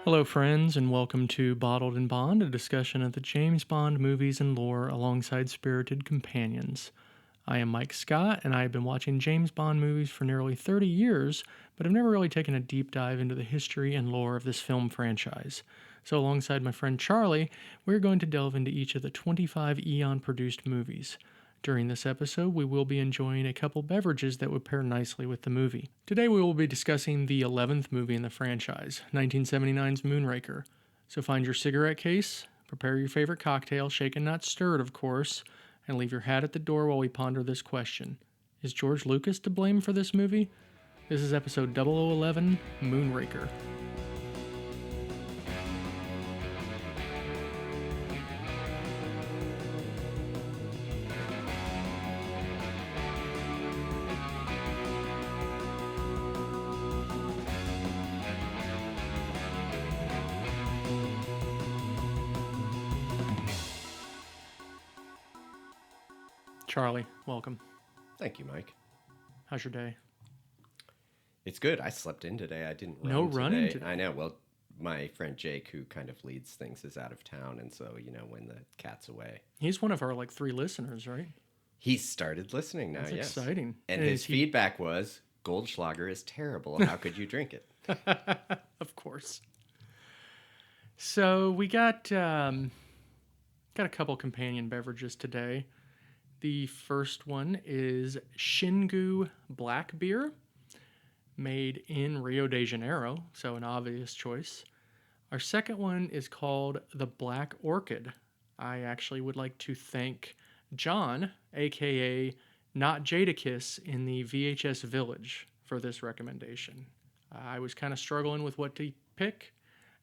Hello, friends, and welcome to Bottled and Bond, a discussion of the James Bond movies and lore alongside spirited companions. I am Mike Scott, and I have been watching James Bond movies for nearly 30 years, but I've never really taken a deep dive into the history and lore of this film franchise. So, alongside my friend Charlie, we're going to delve into each of the 25 Eon produced movies. During this episode, we will be enjoying a couple beverages that would pair nicely with the movie. Today, we will be discussing the 11th movie in the franchise, 1979's Moonraker. So find your cigarette case, prepare your favorite cocktail, shaken not stirred, of course, and leave your hat at the door while we ponder this question. Is George Lucas to blame for this movie? This is episode 0011, Moonraker. Charlie, welcome. Thank you, Mike. How's your day? It's good. I slept in today. I didn't run No running today. today? I know. Well, my friend Jake, who kind of leads things, is out of town, and so, when the cat's away. He's one of our 3 listeners, right? He's started listening now, That's yes. exciting. And his feedback was, Goldschlager is terrible. How could you drink it? Of course. So we got a couple companion beverages today. The first one is Shingu Black Beer, made in Rio de Janeiro, so an obvious choice. Our second one is called the Black Orchid. I actually would like to thank John, aka Not Jadakiss, in the VHS Village for this recommendation. I was kind of struggling with what to pick,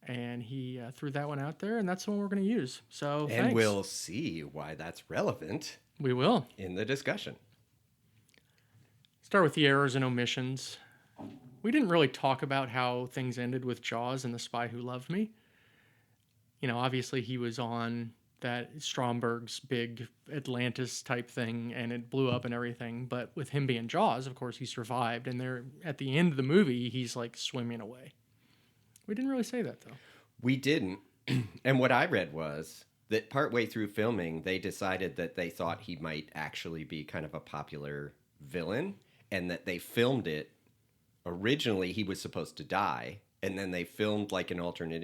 and he threw that one out there, and that's the one we're going to use. So And thanks. we'll see why that's relevant We will. in the discussion. Start with the errors and omissions. We didn't really talk about how things ended with Jaws and The Spy Who Loved Me. Obviously he was on that Stromberg's big Atlantis type thing, and it blew up and everything. But with him being Jaws, of course, he survived. And there, at the end of the movie, he's swimming away. We didn't really say that, though. We didn't. And what I read was that partway through filming, they decided that they thought he might actually be kind of a popular villain, and that they filmed it. Originally, he was supposed to die, and then they filmed an alternate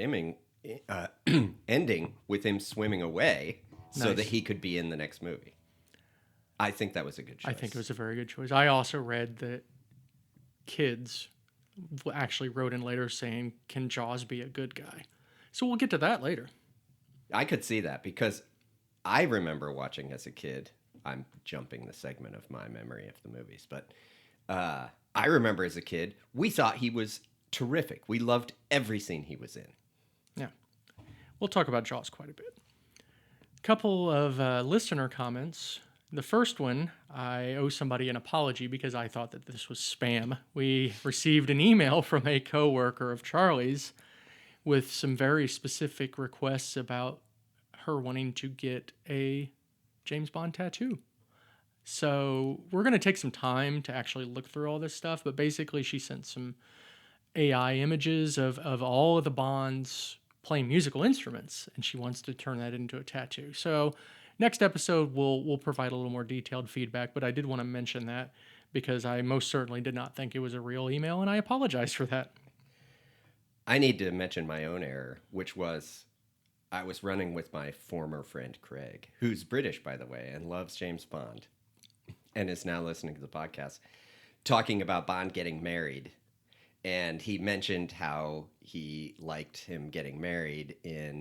ending with him swimming away so Nice. that he could be in the next movie. I think that was a good choice. I think it was a very good choice. I also read that kids actually wrote in later saying, can Jaws be a good guy? So we'll get to that later. I could see that because I remember watching as a kid. I'm jumping the segment of my memory of the movies, but I remember as a kid, we thought he was terrific. We loved every scene he was in. Yeah. We'll talk about Jaws quite a bit. Couple of listener comments. The first one, I owe somebody an apology because I thought that this was spam. We received an email from a coworker of Charlie's with some very specific requests about her wanting to get a James Bond tattoo. So we're going to take some time to actually look through all this stuff, but basically she sent some AI images of all of the Bonds playing musical instruments, and she wants to turn that into a tattoo. So next episode, we'll provide a little more detailed feedback, but I did want to mention that because I most certainly did not think it was a real email, and I apologize for that. I need to mention my own error, which was I was running with my former friend Craig, who's British, by the way, and loves James Bond, and is now listening to the podcast, talking about Bond getting married. And he mentioned how he liked him getting married in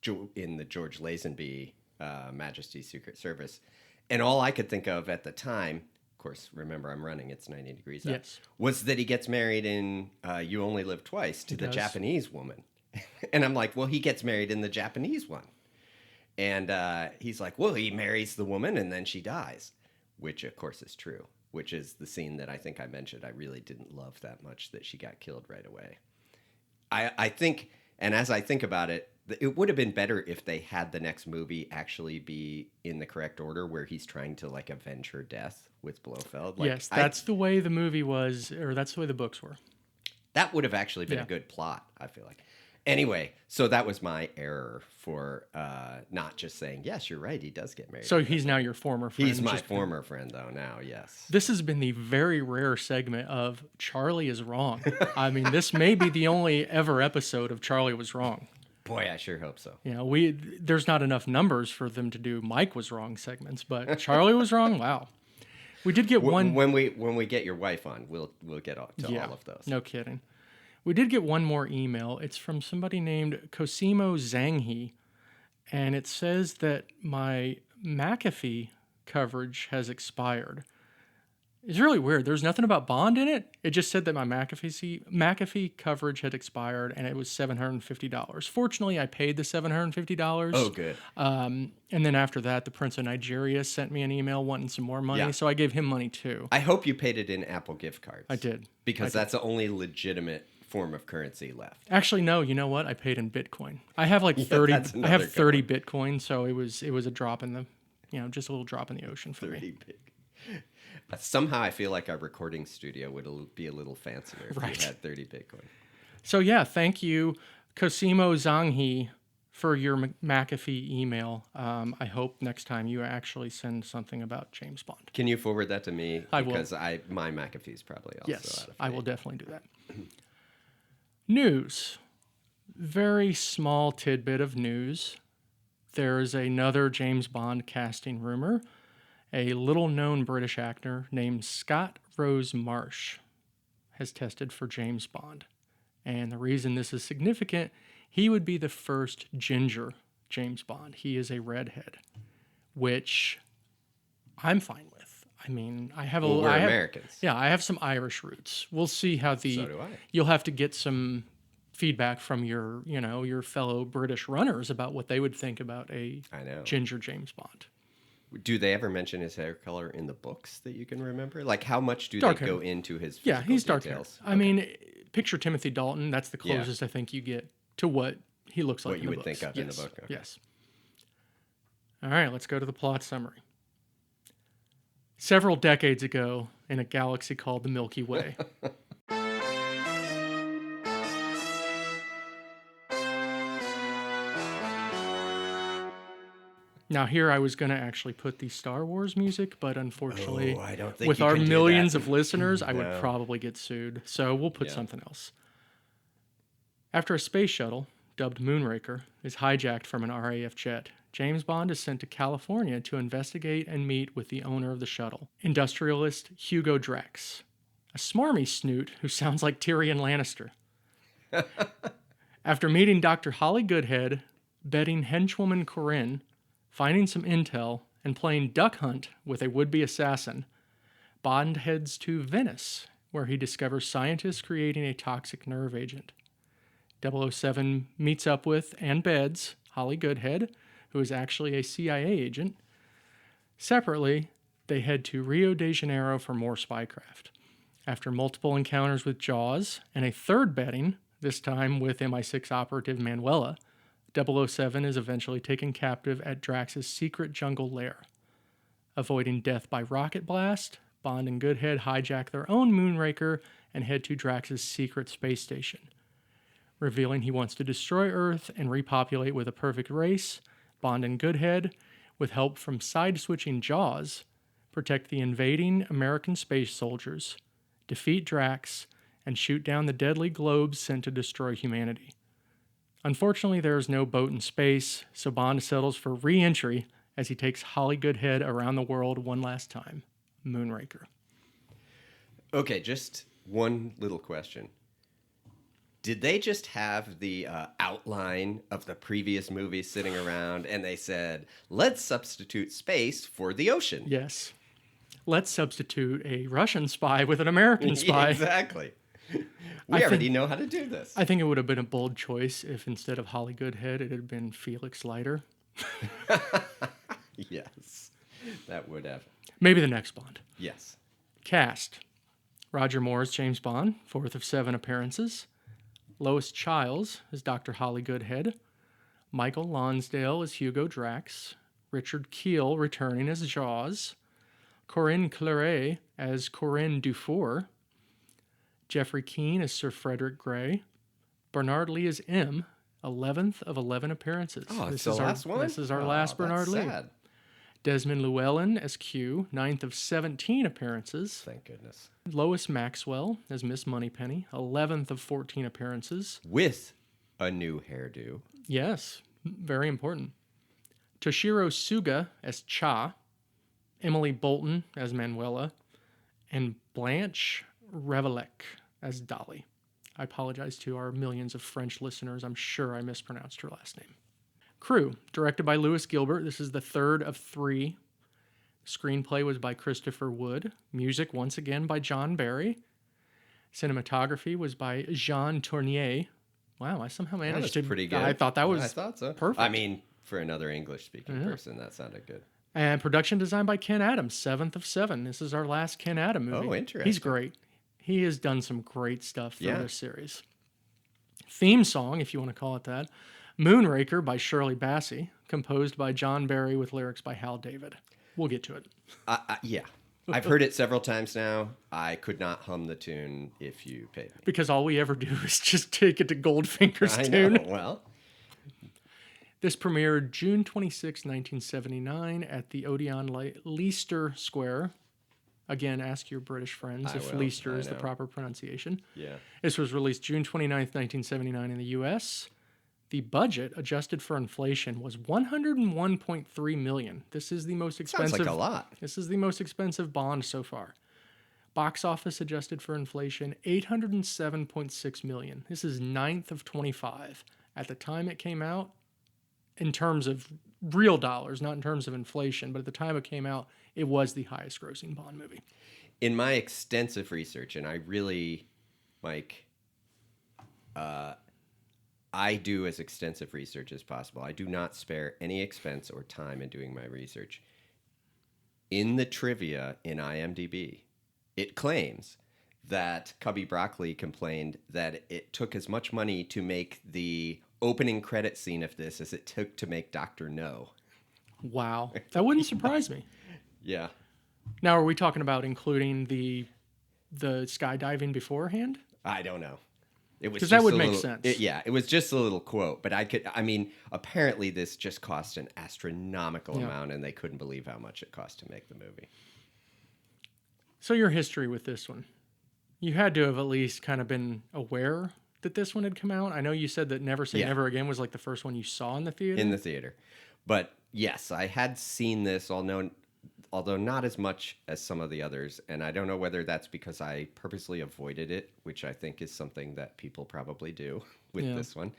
the George Lazenby Majesty's Secret Service. And all I could think of at the time, of course, remember I'm running, it's 90 degrees up, Yes. was that he gets married in You Only Live Twice to He the does. Japanese woman. And I'm like, well, he gets married in the Japanese one. And he's like, well, he marries the woman and then she dies, which of course is true, which is the scene that I think I mentioned I really didn't love that much, that she got killed right away. I think, and as I think about it, it would have been better if they had the next movie actually be in the correct order, where he's trying to avenge her death with Blofeld. Yes, that's the way the movie was, or that's the way the books were. That would have actually been Yeah. a good plot, I feel like. Anyway, so that was my error for not just saying, yes, you're right, he does get married So in that he's now movie. your former He's friend. my Just because former friend, though, now, yes. this has been the very rare segment of Charlie is wrong. I mean, this may be the only ever episode of Charlie was wrong. Boy, I sure hope so. You know, there's not enough numbers for them to do Mike was wrong segments, but Charlie was wrong. Wow. We did get one. When we get your wife on, we'll get to all of those. No kidding. We did get one more email. It's from somebody named Cosimo Zanghi, and it says that my McAfee coverage has expired. It's really weird. There's nothing about Bond in it. It just said that my McAfee coverage had expired, and it was $750. Fortunately, I paid the $750. Oh, good. And then after that, the Prince of Nigeria sent me an email wanting some more money, Yeah. so I gave him money too. I hope you paid it in Apple gift cards. I did. Because that's the only legitimate form of currency left. Actually, no. You know what? I paid in Bitcoin. I have like 30. that's I have another 30 Bitcoin, so it was a drop in the, just a little drop in the ocean for 30 me. big. Somehow I feel like our recording studio would be a little fancier if Right. we had 30 Bitcoin. So yeah, thank you, Cosimo Zanghi, for your McAfee email. I hope next time you actually send something about James Bond. Can you forward that to me? I will. Because my McAfee's probably also Yes, out of I will date. definitely do that. News. Very small tidbit of news. There is another James Bond casting rumor. A little-known British actor named Scott Rose Marsh has tested for James Bond. And the reason this is significant, he would be the first ginger James Bond. He is a redhead, which I'm fine with. I mean, I have a Well, little. we're Americans. Yeah, I have some Irish roots. We'll see how the. So do I. You'll have to get some feedback from your fellow British runners about what they would think about a I know. ginger James Bond. Do they ever mention his hair color in the books that you can remember? Like, how much do Dark they hair. go into his Yeah, physical he's dark hair. details? I mean, picture Timothy Dalton. That's the Yeah. closest I think you get to what he looks like What in you the would books. think of in the book, okay. Yes. All right, let's go to the plot summary. Several decades ago, in a galaxy called the Milky Way. Now, here I was going to actually put the Star Wars music, but unfortunately, Oh, I don't think with you our can do millions that. of listeners, I would No. probably get sued. So we'll put Yeah. something else. After a space shuttle, dubbed Moonraker, is hijacked from an RAF jet, James Bond is sent to California to investigate and meet with the owner of the shuttle, industrialist Hugo Drax, a smarmy snoot who sounds like Tyrion Lannister. After meeting Dr. Holly Goodhead, betting henchwoman Corinne, finding some intel, and playing duck hunt with a would-be assassin, Bond heads to Venice, where he discovers scientists creating a toxic nerve agent. 007 meets up with and beds Holly Goodhead, who is actually a CIA agent. Separately, they head to Rio de Janeiro for more spycraft. After multiple encounters with Jaws and a third betting, this time with MI6 operative Manuela, 007 is eventually taken captive at Drax's secret jungle lair. Avoiding death by rocket blast, Bond and Goodhead hijack their own Moonraker and head to Drax's secret space station. Revealing he wants to destroy Earth and repopulate with a perfect race, Bond and Goodhead, with help from side-switching Jaws, protect the invading American space soldiers, defeat Drax, and shoot down the deadly globes sent to destroy humanity. Unfortunately, there is no boat in space, so Bond settles for re-entry as he takes Holly Goodhead around the world one last time. Moonraker. Okay, just one little question. Did they just have the outline of the previous movie sitting around and they said, let's substitute space for the ocean? Yes. Let's substitute a Russian spy with an American spy. Exactly. I We already think- know how to do this. I think it would have been a bold choice if instead of Holly Goodhead, it had been Felix Leiter. Yes, that would have. Maybe the next Bond. Yes. Cast. Roger Moore as James Bond, 4th of 7 appearances. Lois Chiles as Dr. Holly Goodhead. Michael Lonsdale as Hugo Drax. Richard Keel returning as Jaws. Corinne Claret as Corinne Dufour. Jeffrey Keane as Sir Frederick Grey. Bernard Lee is M, 11th of 11 appearances. Oh, it's This the is last one? This is our Oh, last Bernard that's Lee. sad. Desmond Llewellyn as Q, 9th of 17 appearances. Thank goodness. Lois Maxwell as Miss Moneypenny, 11th of 14 appearances. With a new hairdo. Yes, very important. Toshiro Suga as Cha, Emily Bolton as Manuela, and Blanche Revelec as Dolly. I apologize to our millions of French listeners. I'm sure I mispronounced her last name. Crew, directed by Lewis Gilbert. This is the third of 3. Screenplay was by Christopher Wood. Music, once again, by John Barry. Cinematography was by Jean Tournier. Wow, I somehow managed to... pretty good. I thought that was I thought so. perfect. I mean, for another English-speaking person, that sounded good. And production design by Ken Adams, 7th of 7. This is our last Ken Adam movie. Oh, interesting. He's great. He has done some great stuff through Yeah. this series. Theme song, if you want to call it that, Moonraker by Shirley Bassey, composed by John Barry with lyrics by Hal David. We'll get to it. Yeah. I've heard it several times now. I could not hum the tune if you paid me. Because all we ever do is just take it to Goldfinger's I tune. know. Well, This premiered June 26, 1979 at the Odeon Leicester Square. Again, ask your British friends if will. Leicester I is the know. proper pronunciation. yeah. This was released June 29th, 1979 in the US. The budget, adjusted for inflation, was $101.3 million. This is the most Sounds expensive. like a lot. This is the most expensive Bond so far. Box office adjusted for inflation, $807.6 million. This is 9th of 25. At the time it came out, in terms of real dollars, not in terms of inflation, but at the time it came out, it was the highest grossing Bond movie. In my extensive research, and I really, Mike, I do as extensive research as possible. I do not spare any expense or time in doing my research. In the trivia in IMDb, it claims that Cubby Broccoli complained that it took as much money to make the opening credit scene of this as it took to make Dr. No. Wow. That wouldn't surprise me. Yeah. Now, are we talking about including the skydiving beforehand? I don't know. It was 'Cause that just would a make little- sense. it was just a little quote, but apparently this just cost an astronomical amount, and they couldn't believe how much it cost to make the movie. So your history with this one. You had to have at least kind of been aware that this one had come out. I know you said that Never Say Yeah. Never Again was like the first one you saw in the theater. In the theater. But yes, I had seen this, although not as much as some of the others, and I don't know whether that's because I purposely avoided it, which I think is something that people probably do with Yeah. this one,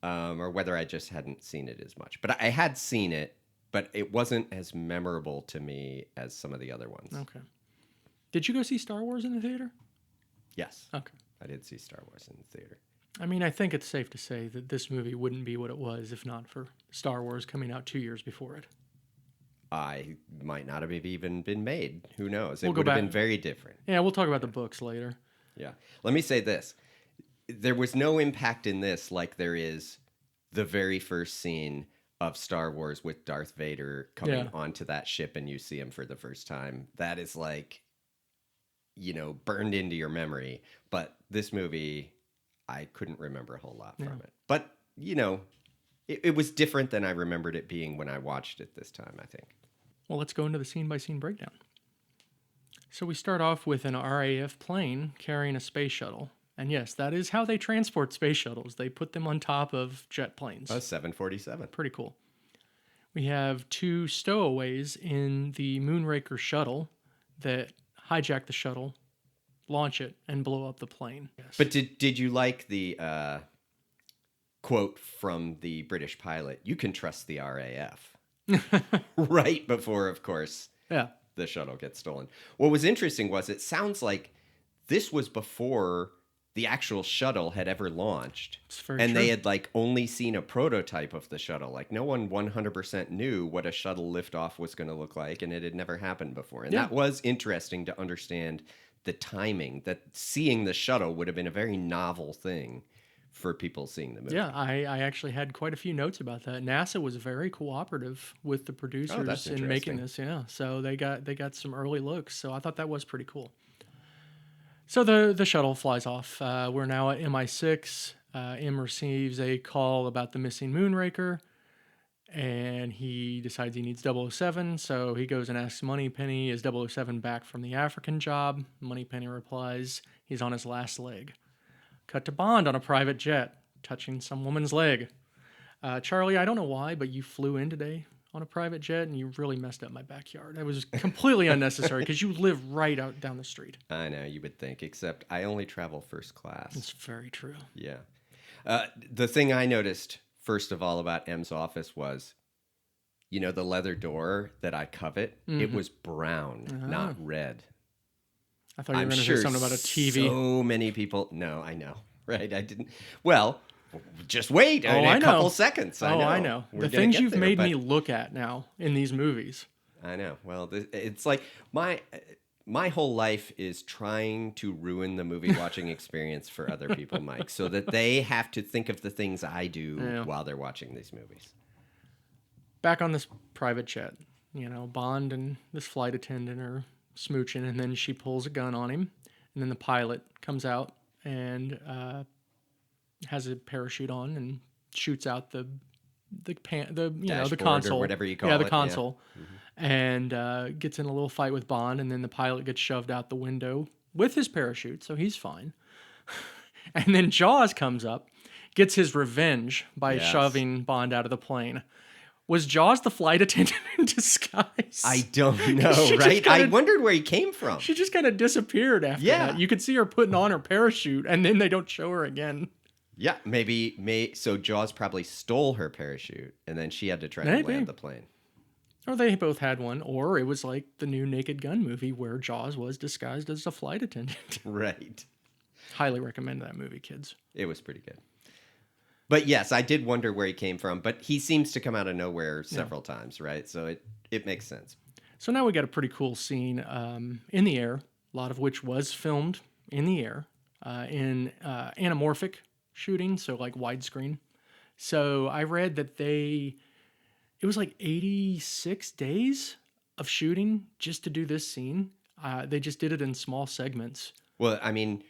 or whether I just hadn't seen it as much. But I had seen it, but it wasn't as memorable to me as some of the other ones. Okay. Did you go see Star Wars in the theater? Yes, Okay. I did see Star Wars in the theater. I mean, I think it's safe to say that this movie wouldn't be what it was if not for Star Wars coming out 2 years before it. I might not have even been made. Who knows? It We'll go would have back- been very different. Yeah, we'll talk about the books later. Yeah. Let me say this. There was no impact in this like there is the very first scene of Star Wars with Darth Vader coming Yeah. onto that ship and you see him for the first time. That is like, burned into your memory. But this movie, I couldn't remember a whole lot from it. But, it was different than I remembered it being when I watched it this time, I think. Well, let's go into the scene-by-scene breakdown. So we start off with an RAF plane carrying a space shuttle. And yes, that is how they transport space shuttles. They put them on top of jet planes. A 747. Pretty cool. We have 2 stowaways in the Moonraker shuttle that hijack the shuttle, launch it, and blow up the plane. Yes. But did you like the quote from the British pilot? You can trust the RAF. Right before, of course, yeah. the shuttle gets stolen. What was interesting was it sounds like this was before the actual shuttle had ever launched. It's very And true. they had only seen a prototype of the shuttle. Like no one 100% knew what a shuttle liftoff was going to look like, and it had never happened before. And Yeah. that was interesting to understand the timing, that seeing the shuttle would have been a very novel thing for people seeing the movie. Yeah, I actually had quite a few notes about that. NASA was very cooperative with the producers that's in making interesting. this. Yeah, so they got some early looks. So I thought that was pretty cool. So the shuttle flies off. We're now at MI6. M receives a call about the missing Moonraker, and he decides he needs 007, so he goes and asks Moneypenny, is 007 back from the African job? Moneypenny replies, he's on his last leg. Cut to Bond on a private jet, touching some woman's leg. Charlie, I don't know why, but you flew in today on a private jet, and you really messed up my backyard. It was completely unnecessary because you live right out down the street. I know, you would think, except I only travel first class. It's very true. Yeah. The thing I noticed, first of all, about M's office was, the leather door that I covet, it was brown, not red. I thought you were going to say something about a TV. So many people... No, I know, right? I didn't... Well... Just wait a couple seconds. I know. The things you've made me look at now in these movies. I know. Well, it's like my whole life is trying to ruin the movie watching experience for other people, Mike, so that they have to think of the things I do while they're watching these movies. Back on this private jet, Bond and this flight attendant are smooching, and then she pulls a gun on him, and then the pilot comes out and has a parachute on and shoots out the console or whatever you call it. The console, and gets in a little fight with Bond, and then the pilot gets shoved out the window with his parachute, so he's fine. And then Jaws comes up, gets his revenge by shoving Bond out of the plane. Was Jaws the flight attendant in disguise? I don't know, right? I wondered where he came from. She just kind of disappeared after that. You could see her putting on her parachute, and then they don't show her again. Yeah, so Jaws probably stole her parachute, and then she had to try to land the plane. Or they both had one, or it was like the new Naked Gun movie where Jaws was disguised as a flight attendant. Right. Highly recommend that movie, kids. It was pretty good. But yes, I did wonder where he came from, but he seems to come out of nowhere several times, right? So it makes sense. So now we got a pretty cool scene in the air, a lot of which was filmed in the air, in anamorphic shooting, so like widescreen. So I read that it was like 86 days of shooting just to do this scene. They just did it in small segments. Well, I mean,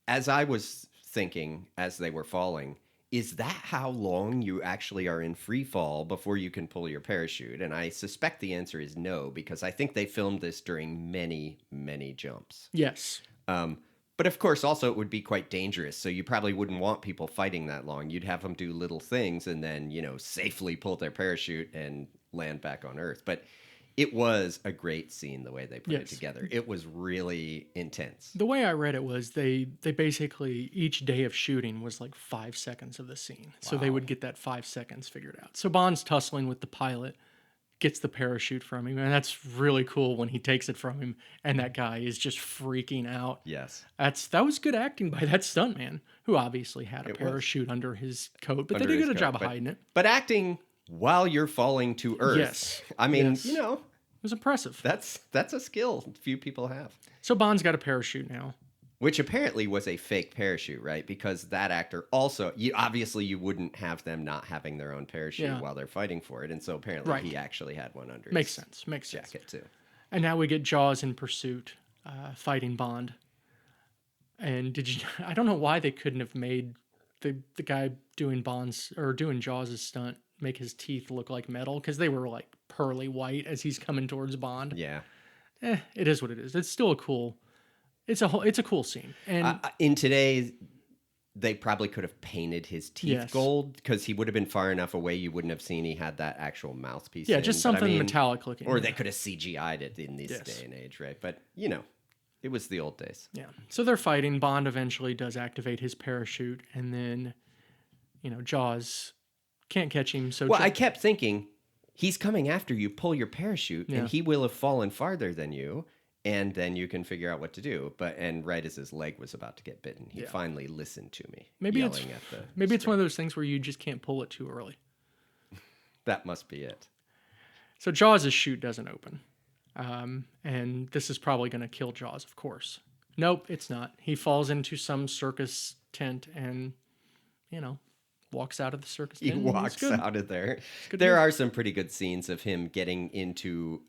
as I was thinking as they were falling, is that how long you actually are in free fall before you can pull your parachute? And I suspect the answer is no, because I think they filmed this during many, many jumps. Yes. But of course, also it would be quite dangerous. So you probably wouldn't want people fighting that long. You'd have them do little things and then, safely pull their parachute and land back on Earth. But it was a great scene the way they put it together. It was really intense. The way I read it was they basically, each day of shooting was like 5 seconds of the scene. Wow. So they would get that 5 seconds figured out. So Bond's tussling with the pilot, gets the parachute from him, and that's really cool when he takes it from him and that guy is just freaking out. Yes. That was good acting by that stuntman, who obviously had a parachute under his coat, but they did a good job of hiding it. But acting while you're falling to Earth. Yes. I mean, it was impressive. That's a skill few people have. So Bond's got a parachute now. Which apparently was a fake parachute, right? Because that actor also, you wouldn't have them not having their own parachute while they're fighting for it. And so apparently he actually had one under Makes his sense. jacket too. And now we get Jaws in pursuit, fighting Bond. And I don't know why they couldn't have made the guy doing Jaws' stunt make his teeth look like metal, because they were like pearly white as he's coming towards Bond. Yeah. It is what it is. It's still a cool... It's a cool scene. And in today, they probably could have painted his teeth gold, because he would have been far enough away you wouldn't have seen he had that actual mouthpiece. Yeah, just something metallic looking. Or they could have CGI'd it in this day and age, right? But, it was the old days. Yeah. So they're fighting. Bond eventually does activate his parachute, and then, Jaws can't catch him. So I kept thinking, he's coming after you, pull your parachute, and he will have fallen farther than you. And then you can figure out what to do. And right as his leg was about to get bitten, he finally listened to me. Maybe it's one of those things where you just can't pull it too early. That must be it. So Jaws' chute doesn't open. And this is probably going to kill Jaws, of course. Nope, it's not. He falls into some circus tent and, walks out of the circus tent. He walks out of there. There are some pretty good scenes of him getting into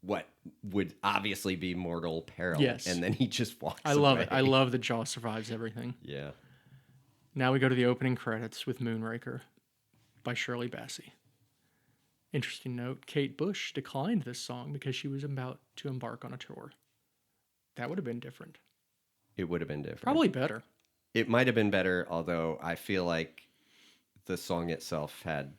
what would obviously be mortal peril. Yes. And then he just walks I love away. it. I love that Jaws survives everything. Yeah. Now we go to the opening credits with Moonraker by Shirley Bassey. Interesting note, Kate Bush declined this song because she was about to embark on a tour. That would have been different. It would have been different. Probably better. It might have been better, although I feel like the song itself had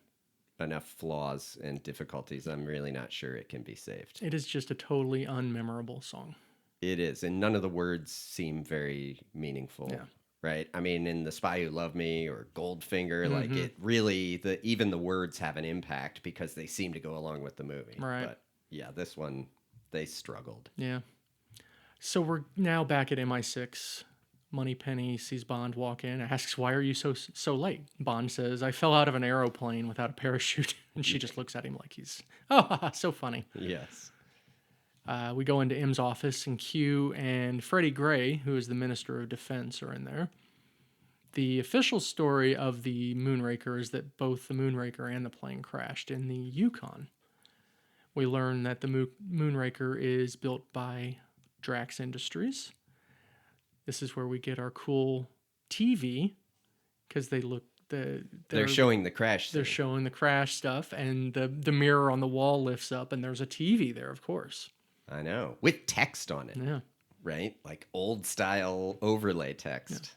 enough flaws and difficulties. I'm really not sure it can be saved. It is just a totally unmemorable song. It is, and none of the words seem very meaningful. Yeah. Right? I mean, in The Spy Who Loved Me or Goldfinger, like it really, even the words have an impact because they seem to go along with the movie. Right. But yeah, this one, they struggled. Yeah. So we're now back at MI6. Moneypenny sees Bond walk in, asks, "Why are you so late?" Bond says, "I fell out of an aeroplane without a parachute." And she just looks at him like he's, so funny. Yes. We go into M's office, and Q and Freddie Gray, who is the Minister of Defense, are in there. The official story of the Moonraker is that both the Moonraker and the plane crashed in the Yukon. We learn that the Moonraker is built by Drax Industries. This is where we get our cool TV, because they're showing the crash. They're showing the crash stuff, and the mirror on the wall lifts up, and there's a TV there, of course. I know. With text on it. Yeah. Right? Like old style overlay text.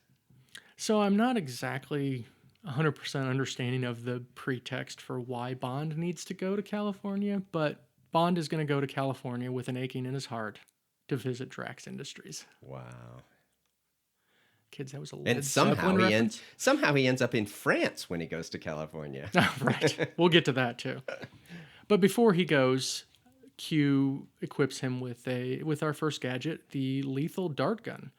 Yeah. So I'm not exactly 100% understanding of the pretext for why Bond needs to go to California, but Bond is going to go to California with an aching in his heart to visit Drax Industries. Wow. Kids, that was a Led And somehow reference. he ends up in France when he goes to California. Right. We'll get to that too. But before he goes, Q equips him with our first gadget, the lethal dart gun.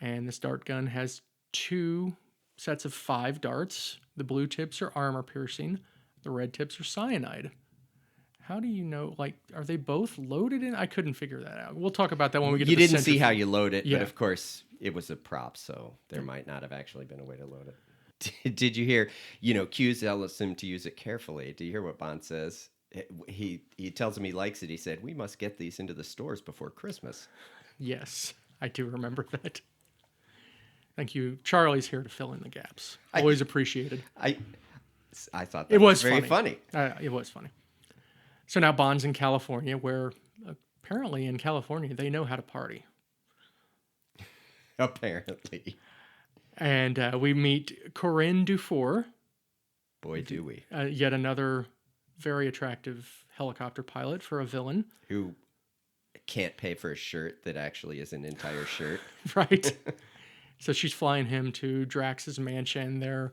And this dart gun has 2 sets of 5 darts. The blue tips are armor piercing. The red tips are cyanide. How do you know, like, are they both loaded in? I couldn't figure that out. We'll talk about that when we get to the You didn't see how you load it, Yeah. but of course it was a prop, so there might not have actually been a way to load it. Did you hear, Q tells him to use it carefully. Do you hear what Bond says? He tells him he likes it. He said, "We must get these into the stores before Christmas." Yes, I do remember that. Thank you. Charlie's here to fill in the gaps. Always appreciated. I thought It was very funny. It was funny. So now Bond's in California, where apparently in California they know how to party. Apparently. And we meet Corinne Dufour. Boy, do we. Yet another very attractive helicopter pilot for a villain. Who can't pay for a shirt that actually is an entire shirt. Right. So she's flying him to Drax's mansion. They're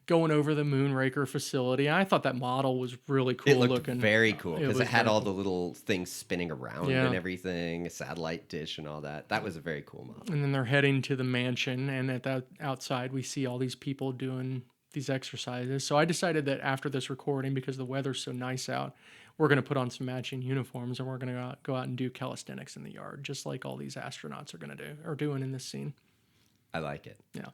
going over the Moonraker facility. I thought that model was really cool It looked looking. very cool because it had all cool. the little things spinning around and everything, a satellite dish and all that. That was a very cool model. And then they're heading to the mansion, and at the outside we see all these people doing these exercises. So I decided that after this recording, because the weather's so nice out, we're going to put on some matching uniforms and we're going to go out and do calisthenics in the yard, just like all these astronauts are doing in this scene. I like it. Yeah.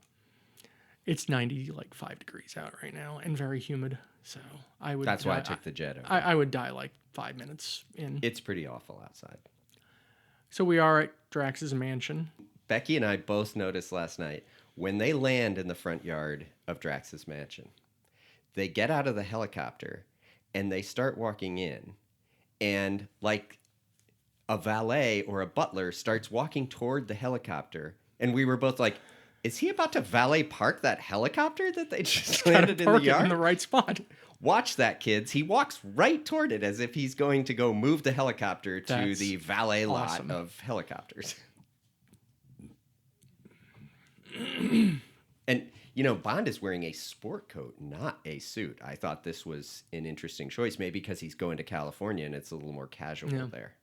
It's 5 degrees out right now and very humid. So I would. That's why I took the jet over. I would die like 5 minutes in. It's pretty awful outside. So we are at Drax's mansion. Becky and I both noticed last night when they land in the front yard of Drax's mansion, they get out of the helicopter and they start walking in, and like a valet or a butler starts walking toward the helicopter, and we were both like, is he about to valet park that helicopter that they just landed in the yard? In the right spot. Watch that, kids. He walks right toward it as if he's going to go move the helicopter to That's the valet awesome. lot of helicopters. And, Bond is wearing a sport coat, not a suit. I thought this was an interesting choice, maybe because he's going to California and it's a little more casual there.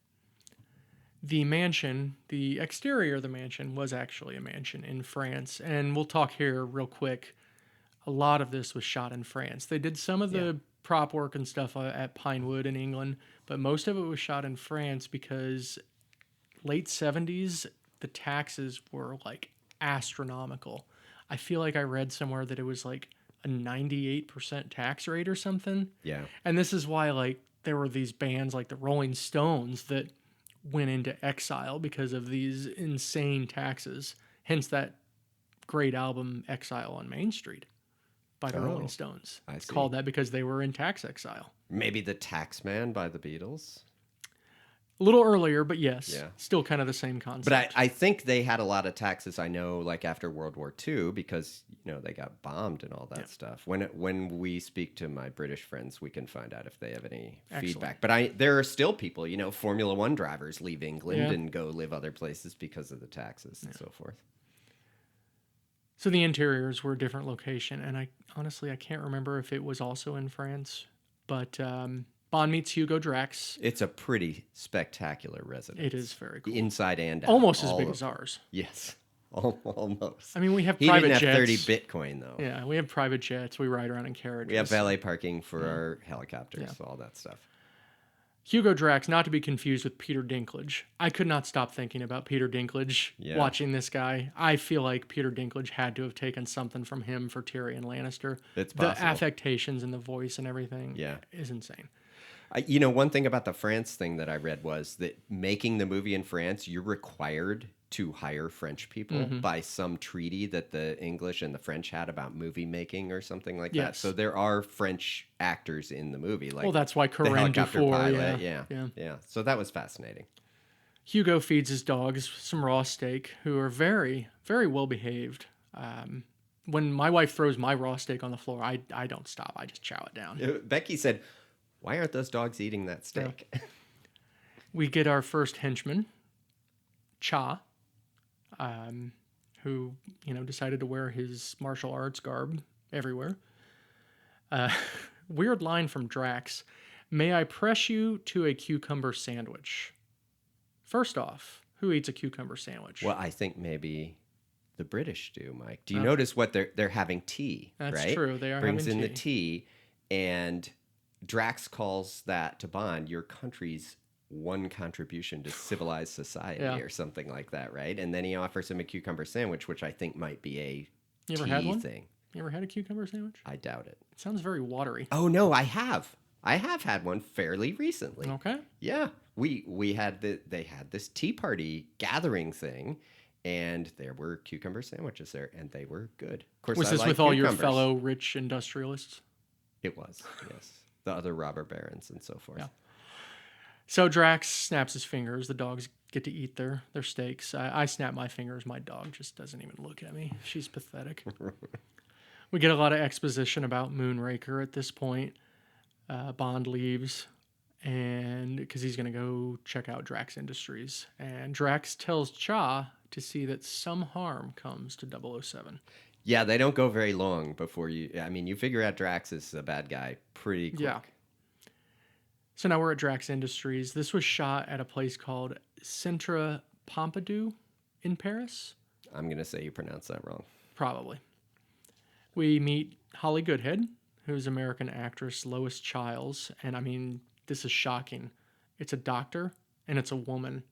The mansion, the exterior of the mansion was actually a mansion in France. And we'll talk here real quick. A lot of this was shot in France. They did some of the prop work and stuff at Pinewood in England, but most of it was shot in France because late 70s, the taxes were like astronomical. I feel like I read somewhere that it was like a 98% tax rate or something. Yeah. And this is why there were these bands like the Rolling Stones that went into exile because of these insane taxes. Hence that great album Exile on Main Street by the Rolling Oh, Stones. I It's see. called that because they were in tax exile. Maybe The Taxman by the Beatles. A little earlier, but yes, Yeah. still kind of the same But concept. I think they had a lot of taxes, I know, like after World War II, because, they got bombed and all that stuff. When we speak to my British friends, we can find out if they have any feedback. But there are still people, Formula One drivers leave England and go live other places because of the taxes and so forth. So the interiors were a different location, and I can't remember if it was also in France, but Bond meets Hugo Drax. It's a pretty spectacular residence. It is very cool. Inside and out. Almost as big as ours. Yes. Almost. I mean, we have He private didn't have jets. 30 Bitcoin, though. Yeah, we have private jets. We ride around in carriages. We have valet parking for our helicopters, all that stuff. Hugo Drax, not to be confused with Peter Dinklage. I could not stop thinking about Peter Dinklage watching this guy. I feel like Peter Dinklage had to have taken something from him for Tyrion Lannister. It's the possible. affectations and the voice and everything is insane. One thing about the France thing that I read was that making the movie in France, you're required to hire French people by some treaty that the English and the French had about movie making or something like that. Yes. So there are French actors in the movie. Like, Well, that's why the Corinne helicopter Dufour. pilot. Yeah. Yeah. So that was fascinating. Hugo feeds his dogs some raw steak, who are very, very well behaved. When my wife throws my raw steak on the floor, I don't stop. I just chow it down. Becky said, "Why aren't those dogs eating that steak?" We get our first henchman, Cha, who decided to wear his martial arts garb everywhere. Weird line from Drax. May I press you to a cucumber sandwich? First off, who eats a cucumber sandwich? Well, I think maybe the British do, Mike. Do you notice what they're having tea? That's right? true. They are Brings having in the tea, and Drax calls that to Bond your country's one contribution to civilized society or something like that, right? And then he offers him a cucumber sandwich, which I think might be a You ever tea had one? thing. You ever had a cucumber sandwich? I doubt it. It sounds very watery. Oh no, I have. I have had one fairly recently. Okay. Yeah, we had they had this tea party gathering thing, and there were cucumber sandwiches there, and they were good. Of course, Was I this like with all your cucumbers. fellow rich industrialists? It was, yes, the other robber barons and so forth. Yeah. So Drax snaps his fingers. The dogs get to eat their steaks. I snap my fingers. My dog just doesn't even look at me. She's pathetic. We get a lot of exposition about Moonraker at this point. Bond leaves, and because he's going to go check out Drax Industries. And Drax tells Cha to see that some harm comes to 007. Yeah, they don't go very long before you figure out Drax is a bad guy pretty quick. Yeah. So now we're at Drax Industries. This was shot at a place called Centre Pompidou in Paris. I'm going to say you pronounced that wrong. Probably. We meet Holly Goodhead, who's American actress Lois Chiles. And this is shocking. It's a doctor and it's a woman.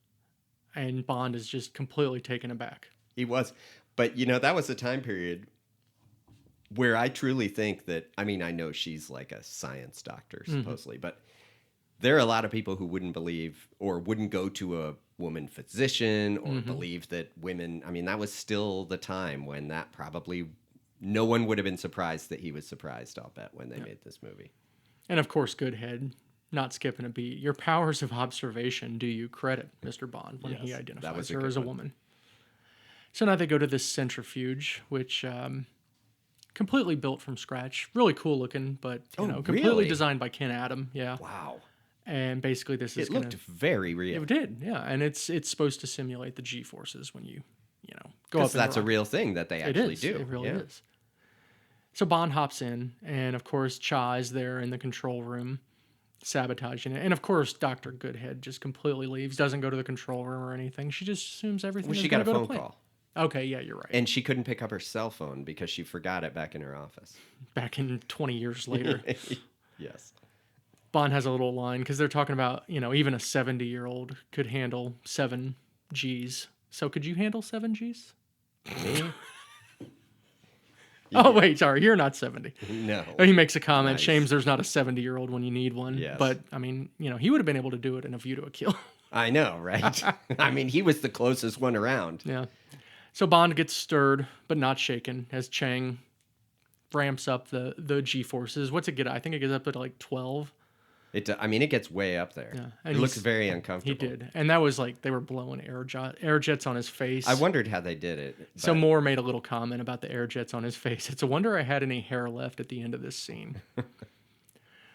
And Bond is just completely taken aback. He was. But, that was a time period where I truly think that, I know she's like a science doctor, supposedly, but there are a lot of people who wouldn't believe or wouldn't go to a woman physician or believe that women, that was still the time when that probably, no one would have been surprised that he was surprised, I'll bet, when they made this movie. And of course, Goodhead, not skipping a beat. Your powers of observation do you credit, Mr. Bond, when he identifies her as a woman. So now they go to this centrifuge, which completely built from scratch. Really cool looking, but completely really? designed by Ken Adam. Yeah. Wow. And basically this is It looked very real. It did, yeah. And it's supposed to simulate the G-forces when you go up. Because that's a real thing that they actually do. It really is. So Bond hops in, and of course Cha is there in the control room, sabotaging it. And of course Dr. Goodhead just completely leaves, doesn't go to the control room or anything. She just assumes everything is She going got to a go to phone plan. call. Okay, yeah, you're right. And she couldn't pick up her cell phone because she forgot it back in her office. Back in 20 years later. Yes. Bond has a little line because they're talking about, even a 70-year-old could handle 7 Gs. So could you handle 7 Gs? Me? Oh, wait, sorry. You're not 70. No. He makes a comment. Nice. Shames there's not a 70-year-old when you need one. Yes. But, he would have been able to do it in A View to a Kill. I know, right? He was the closest one around. Yeah. So Bond gets stirred, but not shaken, as Chang ramps up the G-forces. What's it get? I think it gets up to like 12. It gets way up there. Yeah, It and looks he's very he uncomfortable. did, and that was like they were blowing air jets on his I face. wondered how they did it. So But Moore made a little comment about the air jets on his face. It's a wonder I had any hair left at the end of this scene. it was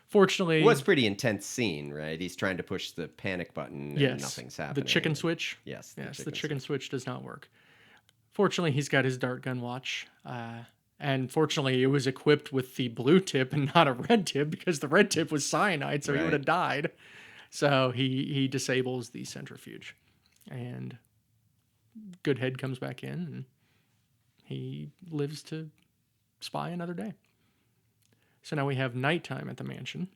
Fortunately, a pretty intense scene, right? He's trying to push the panic button and yes, nothing's the happening. chicken switch. Yes, Yes, the chicken switch does not work. Fortunately, he's got his dart gun watch. And fortunately, it was equipped with the blue tip and not a red tip because the red tip was cyanide, so he would Right. have died. So he disables the centrifuge. And Goodhead comes back in and he lives to spy another day. So now we have nighttime at the mansion.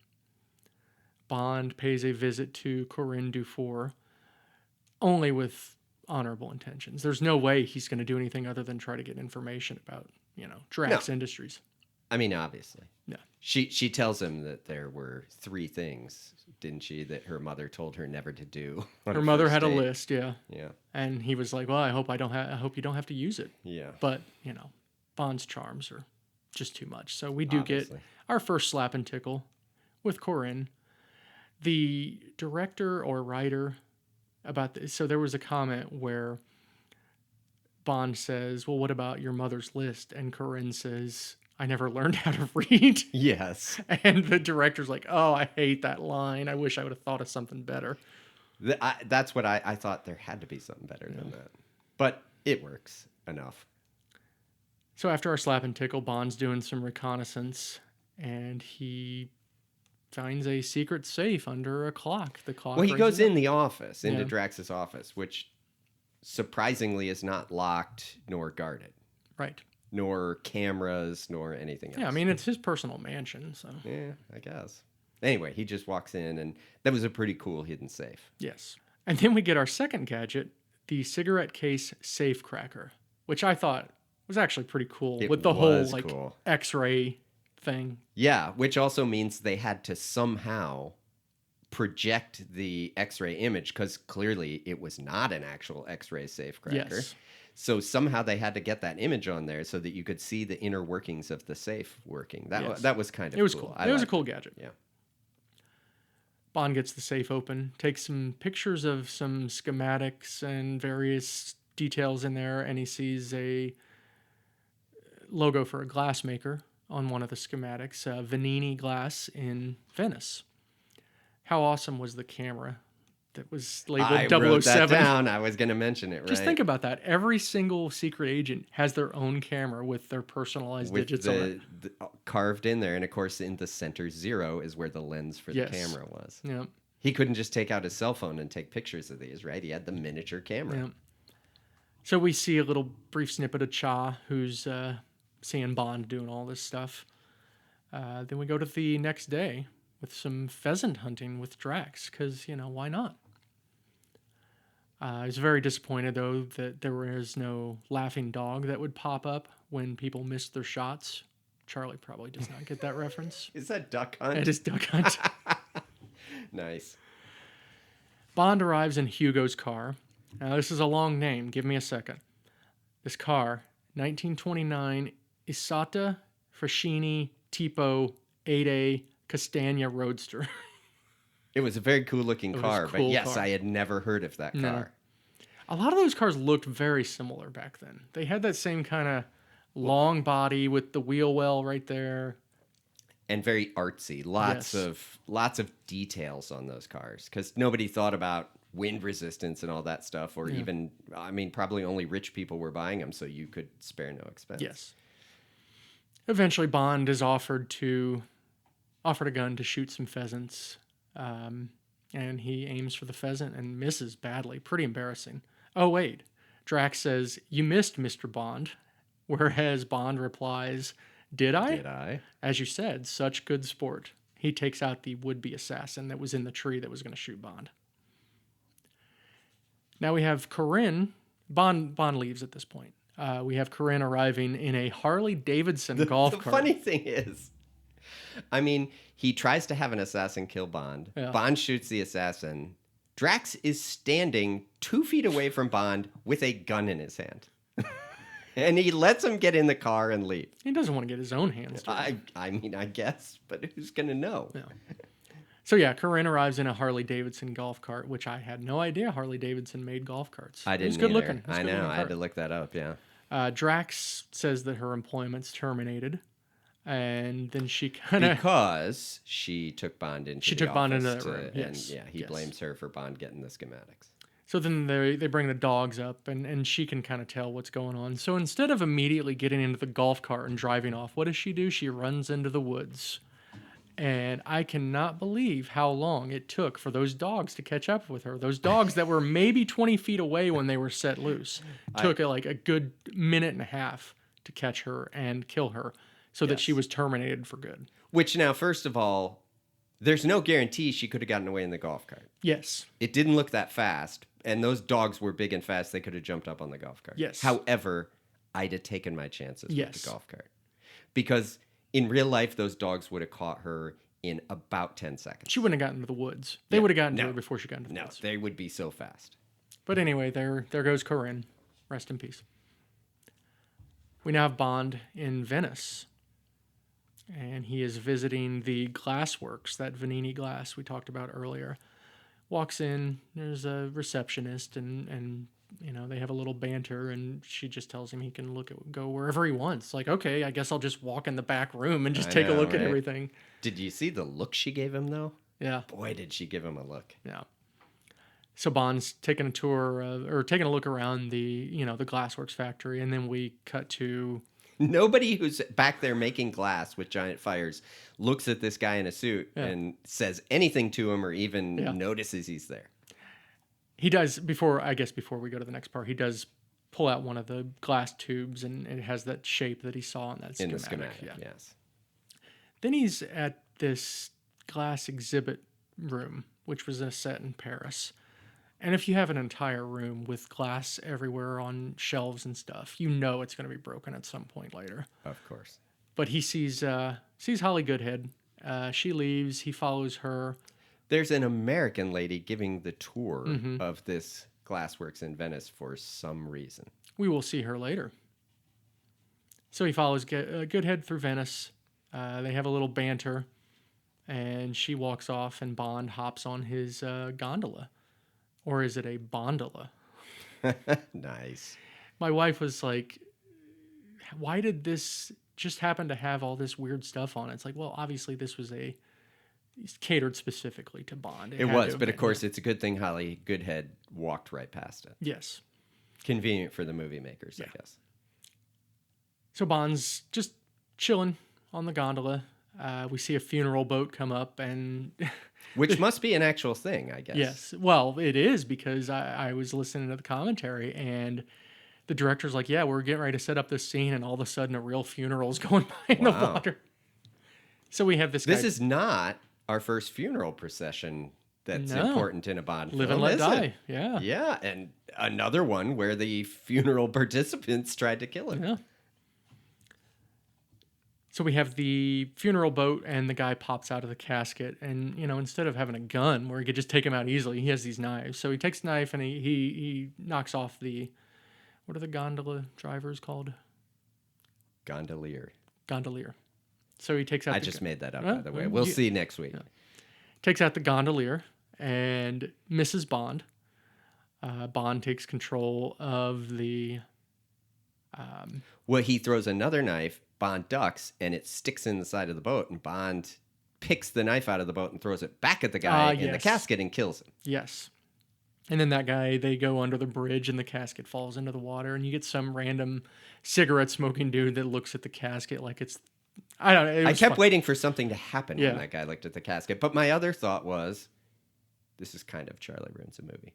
Bond pays a visit to Corinne Dufour, only with honorable intentions. There's no way he's going to do anything other than try to get information about, Drax No. Industries. I mean, obviously. Yeah. She tells him that there were 3 things, didn't she, that her mother told her never to do. On Her a mother first had a date. list, yeah. Yeah. And he was like, "Well, I hope you don't have to use it." Yeah. But, Bond's charms are just too much. So we do Obviously. get our first slap and tickle with Corinne. The director or writer about this, so there was a comment where Bond says, "Well, what about your mother's list?" And Corinne says, "I never learned how to read." Yes. And the director's like, "Oh, I hate that line. I wish I would have thought of something better." That's what I thought. There had to be something better than that. But it works enough. So after our slap and tickle, Bond's doing some reconnaissance, and he finds a secret safe under a clock. The clock. Well, he goes raises up. in the office, into Yeah. Drax's office, which surprisingly is not locked nor guarded, Right. nor cameras, nor anything else. Yeah, I mean it's his personal mansion, so Yeah, I guess. Anyway, he just walks in, and that was a pretty cool hidden safe. yes. And then we get our second gadget, the cigarette case safe cracker, which I thought was actually pretty cool It with the whole was like cool. X-ray thing. Yeah, which also means they had to somehow project the X-ray image because clearly it was not an actual X-ray safecracker. Yes. So somehow they had to get that image on there so that you could see the inner workings of the safe working. Yes. That was kind of It was cool. cool. It was a cool gadget. Yeah. Bond gets the safe open, takes some pictures of some schematics and various details in there, and he sees a logo for a glass maker on one of the schematics, Vanini glass in Venice. How awesome was the camera that was labeled I 007? wrote that down. I was going to mention it, right? Just think about that. Every single secret agent has their own camera with their personalized with digits on it. the carved in there. And of course, in the center 0 is where the lens for Yes. the camera was. Yeah. He couldn't just take out his cell phone and take pictures of these, right? He had the miniature camera. Yeah. So we see a little brief snippet of Cha, who's seeing Bond doing all this stuff. Then we go to the next day with some pheasant hunting with Drax, because, why not? I was very disappointed, though, that there was no laughing dog that would pop up when people missed their shots. Charlie probably does not get that reference. Is that Duck Hunt? It is Duck Hunt. Nice. Bond arrives in Hugo's car. Now, this is a long name. Give me a second. This car, 1929 Isata Fraschini Tipo 8A Castagna Roadster. It was a very cool looking was a car, but cool yes, car. I had never heard of that No. car. A lot of those cars looked very similar back then. They had that same kind of long body with the wheel well right there. And very artsy. Lots Yes. of details on those cars because nobody thought about wind resistance and all that stuff, or even, I mean, probably only rich people were buying them, so you could spare no expense. Yes. Eventually, Bond is offered a gun to shoot some pheasants, and he aims for the pheasant and misses badly. Pretty embarrassing. Oh wait, Drax says, "You missed, Mr. Bond," whereas Bond replies, "Did I?" Did I? As you said, such good sport. He takes out the would-be assassin that was in the tree that was going to shoot Bond. Now we have Corinne. Bond leaves at this point. We have Corinne arriving in a Harley Davidson golf The cart. funny thing is, I mean, he tries to have an assassin kill Bond. Yeah. Bond shoots the assassin. Drax is standing 2 feet away from Bond with a gun in his hand. And he lets him get in the car and leave. He doesn't want to get his own hands dirty. I mean, I guess, but who's going to know? Yeah. So yeah, Corinne arrives in a Harley Davidson golf cart, which I had no idea Harley Davidson made golf carts. I It was didn't good either. looking. It was a I good know. looking I had cart. to look that up, yeah. Drax says that her employment's terminated, and then she kind of Because she took Bond into She the took Bond into office that room, And yes, yeah, he yes. blames her for Bond getting the schematics. So then they bring the dogs up, and she can kind of tell what's going on. So instead of immediately getting into the golf cart and driving off, what does she do? She runs into the woods. And I cannot believe how long it took for those dogs to catch up with her. Those dogs that were maybe 20 feet away when they were set loose took like a good minute and a half to catch her and kill her so that she Yes. was terminated for good. Which now, first of all, there's no guarantee she could have gotten away in the golf cart. Yes. It didn't look that fast, and those dogs were big and fast. They could have jumped up on the golf cart. Yes. However, I'd have taken my chances with Yes. the golf cart. Because in real life, those dogs would have caught her in about 10 seconds. She wouldn't have gotten to the woods. They would have gotten to her before she got into the No, woods. they would be so fast. But anyway, there goes Corinne. Rest in peace. We now have Bond in Venice. And he is visiting the glassworks, that Vanini glass we talked about earlier. Walks in, there's a receptionist, and they have a little banter, and she just tells him he can go wherever he wants. Like, okay, I guess I'll just walk in the back room and just take a look at everything. Did you see the look she gave him, though? Yeah. Boy, did she give him a look. Yeah. So Bond's taking a tour or taking a look around the glassworks factory, and then we cut to Nobody who's back there making glass with giant fires looks at this guy in a suit and says anything to him or even notices he's there. He does before we go to the next part. He does pull out one of the glass tubes, and it has that shape that he saw in that schematic. In the schematic, yes. Then he's at this glass exhibit room, which was a set in Paris. And if you have an entire room with glass everywhere on shelves and stuff, you know it's going to be broken at some point later. Of course. But he sees Holly Goodhead. She leaves. He follows her. There's an American lady giving the tour of this glassworks in Venice for some reason. We will see her later. So he follows Goodhead through Venice. They have a little banter, and she walks off, and Bond hops on his gondola. Or is it a bondola? Nice. My wife was like, why did this just happen to have all this weird stuff on it? It's like, well, obviously this was catered specifically to Bond. It was, but of course it's a good thing Holly Goodhead walked right past it. Yes. Convenient for the movie makers, I guess. So Bond's just chilling on the gondola. We see a funeral boat come up, and which must be an actual thing, I guess. Yes. Well, it is, because I was listening to the commentary, and the director's like, yeah, we're getting ready to set up this scene, and all of a sudden a real funeral's going by in the water. So we have this guy. This is not our first funeral procession that's important in a Bond film. Live and let die. Yeah. Yeah, and another one where the funeral participants tried to kill him. Yeah. So we have the funeral boat, and the guy pops out of the casket, and instead of having a gun where he could just take him out easily, he has these knives. So he takes a knife, and he knocks off what are the gondola drivers called? Gondolier. So he takes out. I just made that up, by the way. We'll see next week. Yeah. Takes out the gondolier and misses Bond. Bond takes control of the. Well, he throws another knife. Bond ducks, and it sticks in the side of the boat, and Bond picks the knife out of the boat and throws it back at the guy in the casket and kills him. Yes. And then that guy, they go under the bridge, and the casket falls into the water, and you get some random cigarette-smoking dude that looks at the casket like it's... I don't know. I kept waiting for something to happen when that guy looked at the casket, but my other thought was, this is kind of Charlie Ruins a Movie.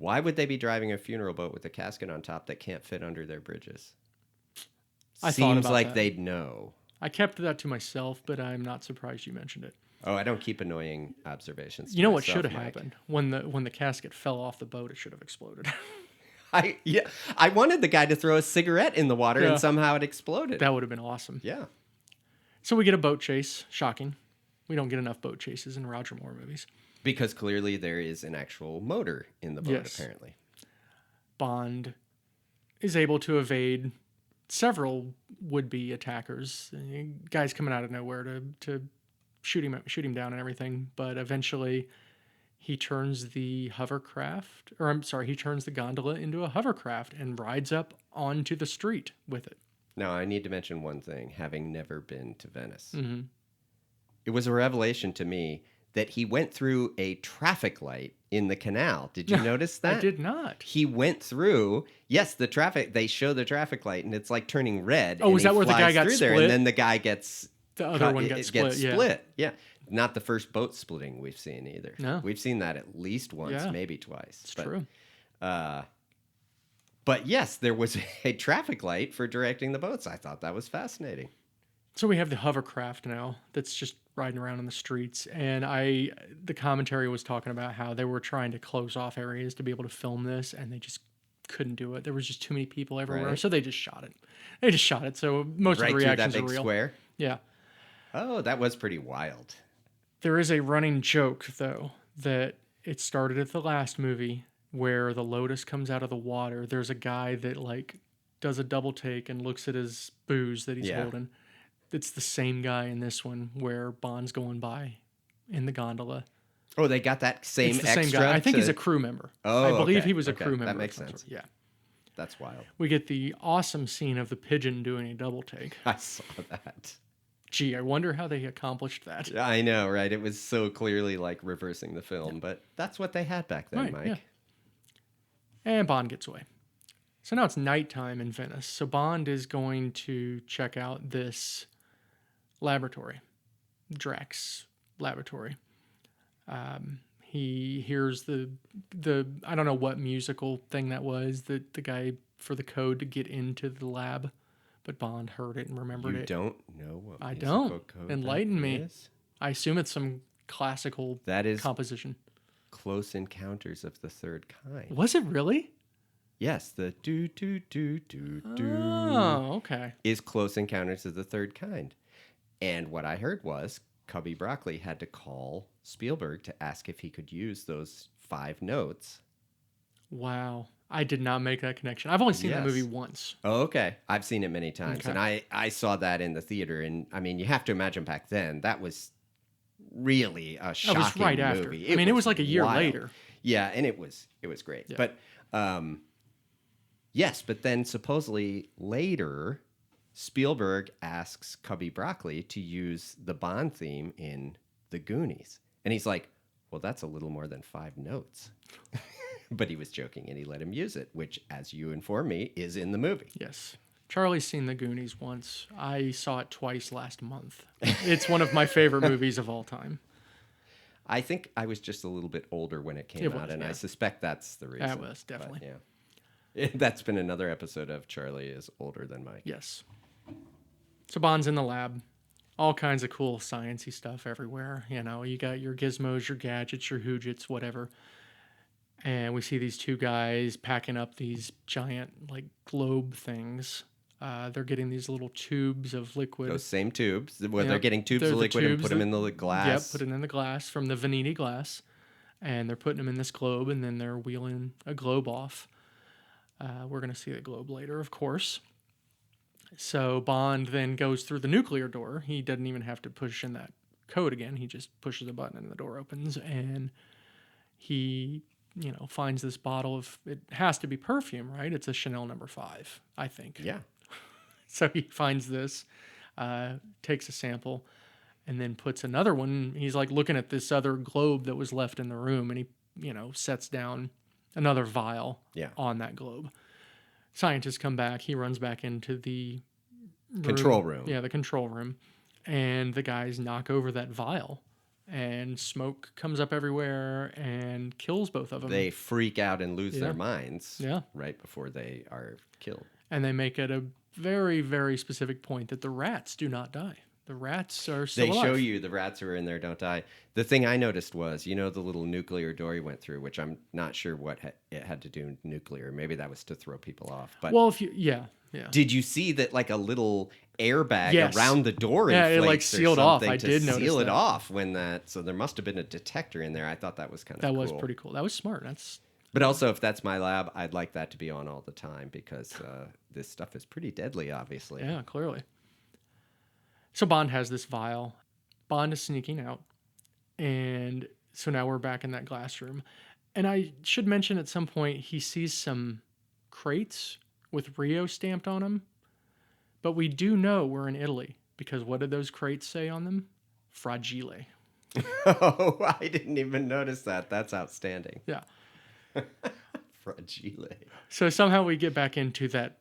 Why would they be driving a funeral boat with a casket on top that can't fit under their bridges? Seems like they'd know. I kept that to myself, but I'm not surprised you mentioned it. Oh, I don't keep annoying observations. You know what should have happened? When the casket fell off the boat, it should have exploded. I wanted the guy to throw a cigarette in the water and somehow it exploded. That would have been awesome. Yeah. So we get a boat chase. Shocking. We don't get enough boat chases in Roger Moore movies. Because clearly there is an actual motor in the boat, apparently. Bond is able to evade several would-be attackers. Guys coming out of nowhere to shoot him down and everything. But eventually, he turns the hovercraft, or I'm sorry, he turns the gondola into a hovercraft and rides up onto the street with it. Now, I need to mention one thing, having never been to Venice. Mm-hmm. It was a revelation to me that he went through a traffic light in the canal. Did you notice that? I did not. He went through, yes, the traffic, they show the traffic light and it's like turning red. Oh, is that where the guy got through split? there, and then the guy gets... The other one got split, yeah. Yeah. Not the first boat splitting we've seen either. No. We've seen that at least once, maybe twice. It's true. But yes, there was a traffic light for directing the boats. I thought that was fascinating. So we have the hovercraft now that's just riding around in the streets. And the commentary was talking about how they were trying to close off areas to be able to film this, and they just couldn't do it. There was just too many people everywhere. Right. So they just shot it. So most of the reactions that big are real. Square? Yeah. Oh, that was pretty wild. There is a running joke, though, that it started at the last movie where the Lotus comes out of the water. There's a guy that like does a double take and looks at his booze that he's holding. It's the same guy in this one where Bond's going by in the gondola. Oh, they got that same It's the extra? same guy. I think he's a crew member. Oh, I believe okay. he was a Okay. crew member. That makes sense. Yeah. That's wild. We get the awesome scene of the pigeon doing a double take. I saw that. Gee, I wonder how they accomplished that. I know, right? It was so clearly like reversing the film, but that's what they had back then, Right, Mike. yeah. And Bond gets away. So now it's nighttime in Venice. So Bond is going to check out this laboratory, Drax laboratory. He hears the I don't know what musical thing that was, the guy for the code to get into the lab, but Bond heard it and remembered You it. don't know what I musical don't. code Enlighten that me. is? I assume it's some classical That is composition. Close Encounters of the Third Kind. Was it really? Yes, the do do do do do Oh, okay. is Close Encounters of the Third Kind. And what I heard was Cubby Broccoli had to call Spielberg to ask if he could use those 5 notes. Wow. I did not make that connection. I've only seen the Yes. movie once. Oh, okay. I've seen it many times. Okay. And I saw that in the theater. And I mean, you have to imagine back then, that was really a shocking That was right after. movie. It was like a year wild. later. Yeah, and it was great. Yeah. But yes, but then supposedly later, Spielberg asks Cubby Broccoli to use the Bond theme in The Goonies. And he's like, well, that's a little more than 5 notes. But he was joking and he let him use it, which, as you informed me, is in the movie. Yes. Charlie's seen The Goonies once. I saw it twice last month. It's one of my favorite movies of all time. I think I was just a little bit older when it came It out, was, and yeah. I suspect that's the reason. That was, definitely. But, yeah. That's been another episode of Charlie is older than Mike. Yes. So Bond's in the lab. All kinds of cool sciencey stuff everywhere. You know, you got your gizmos, your gadgets, your hoojits, whatever. And we see these 2 guys packing up these giant, like, globe things. They're getting these little tubes of liquid. Those same tubes, where they're Yep. getting tubes They're of the liquid and tubes put them that- in the glass. Yep, put it in the glass from the Venini glass. And they're putting them in this globe, and then they're wheeling a globe off. We're going to see the globe later, of course. So Bond then goes through the nuclear door. He doesn't even have to push in that code again. He just pushes a button and the door opens, and he, finds this bottle of, it has to be perfume, right? It's a Chanel number 5, I think. Yeah. So he finds this, takes a sample, and then puts another one. He's like looking at this other globe that was left in the room, and he, sets down another vial on that globe. Scientists come back. He runs back into the Control room. Yeah, the control room. And the guys knock over that vial, and smoke comes up everywhere and kills both of them. They freak out and lose their Yeah. minds Yeah. right before they are killed. And they make it a very, very specific point that the rats do not die. The rats are still They alive. show you the rats who are in there don't die. The thing I noticed was, the little nuclear door he went through, which I'm not sure what it had to do with nuclear. Maybe that was to throw people off. But Well, yeah. did you see that like a little airbag Yes. around the door Yeah, it, inflates like, or sealed off. something I to did notice seal it that. off when that. So there must have been a detector in there. I thought that was kind of That cool. was pretty cool. That was smart. But also, if that's my lab, I'd like that to be on all the time because this stuff is pretty deadly, obviously. Yeah, clearly. So Bond has this vial. Bond is sneaking out. And so now we're back in that glass room. And I should mention at some point he sees some crates with Rio stamped on them. But we do know we're in Italy because what did those crates say on them? Fragile. Oh, I didn't even notice that. That's outstanding. Yeah. Fragile. So somehow we get back into that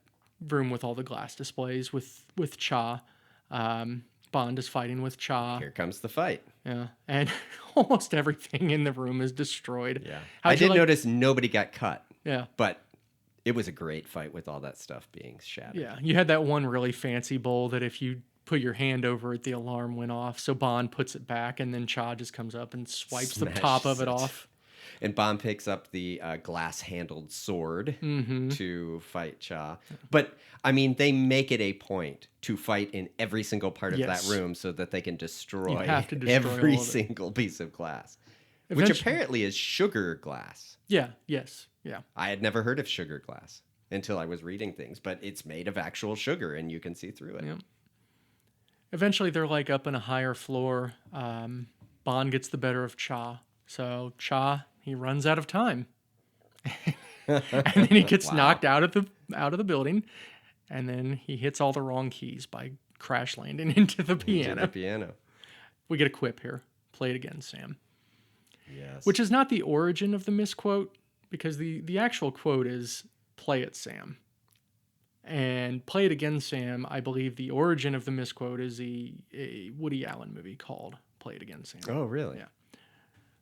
room with all the glass displays with Cha. Bond is fighting with Cha. Here comes the fight. Yeah, and almost everything in the room is destroyed. Yeah. How'd I you did like- notice nobody got cut, Yeah, but it was a great fight with all that stuff being shattered. yeah. You had that one really fancy bowl that if you put your hand over it, the alarm went off. So Bond puts it back, and then Cha just comes up and swipes the top of Smashes it it. off. And Bond picks up the glass-handled sword Mm-hmm. to fight Cha. But, I mean, they make it a point to fight in every single part of Yes. that room so that they can destroy, have to destroy every all of it. single piece of glass. Which Eventually- apparently is sugar glass. Yeah. Yes. Yeah. I had never heard of sugar glass until I was reading things, but it's made of actual sugar and you can see through it. Yeah. Eventually, they're like up in a higher floor. Bond gets the better of Cha. So Cha, he runs out of time, and then he gets Wow. knocked out of the building, and then he hits all the wrong keys by crash landing into the To piano. the piano. We get a quip here. Play it again, Sam. Yes. Which is not the origin of the misquote, because the actual quote is "Play it, Sam." And "Play it again, Sam." I believe the origin of the misquote is a Woody Allen movie called "Play it again, Sam." Oh, really? Yeah.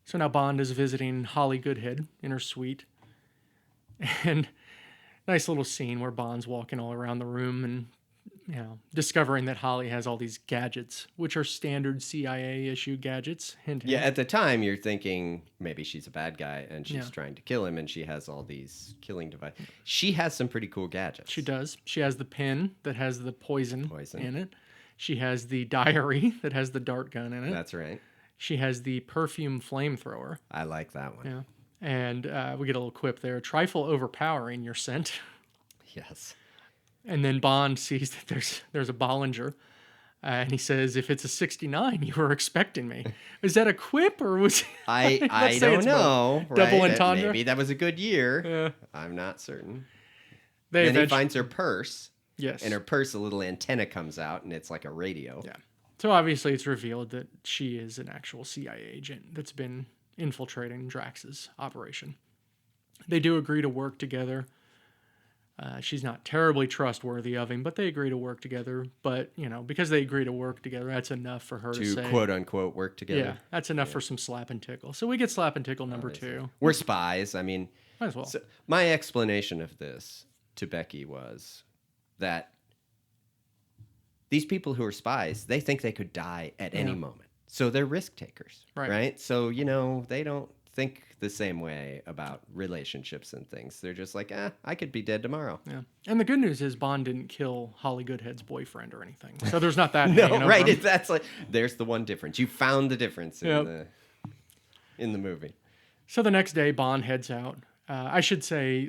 So now Bond is visiting Holly Goodhead in her suite. And nice little scene where Bond's walking all around the room and, discovering that Holly has all these gadgets, which are standard CIA issue gadgets. Hint, hint. Yeah, at the time you're thinking maybe she's a bad guy and she's Yeah. trying to kill him and she has all these killing devices. She has some pretty cool gadgets. She does. She has the pen that has the poison Poison. in it. She has the diary that has the dart gun in it. That's right. She has the perfume flamethrower. I like that one. Yeah. And we get a little quip there. Trifle overpowering your scent. Yes. And then Bond sees that there's a Bollinger. And he says, if it's a 69, you were expecting me. Is that a quip or was I Let's say don't it's know. both. Double right? entendre? Maybe that was a good year. Yeah. I'm not certain. They Then he eventually- finds her purse. Yes. In her purse, a little antenna comes out and it's like a radio. Yeah. So obviously it's revealed that she is an actual CIA agent that's been infiltrating Drax's operation. They do agree to work together. She's not terribly trustworthy of him, but they agree to work together. But, because they agree to work together, that's enough for her to To say. quote unquote work together. Yeah, that's enough for some slap and tickle. So we get slap and tickle number Obviously. 2. We're spies. I mean, Might as well. so my explanation of this to Becky was that these people who are spies, they think they could die at any Yeah. moment. So they're risk takers, Right. right? So, they don't think the same way about relationships and things. They're just like, I could be dead tomorrow. Yeah. And the good news is Bond didn't kill Holly Goodhead's boyfriend or anything. So there's not that hanging No, over right? him. That's like, there's the one difference. You found the difference in Yep. the movie. So the next day, Bond heads out. I should say,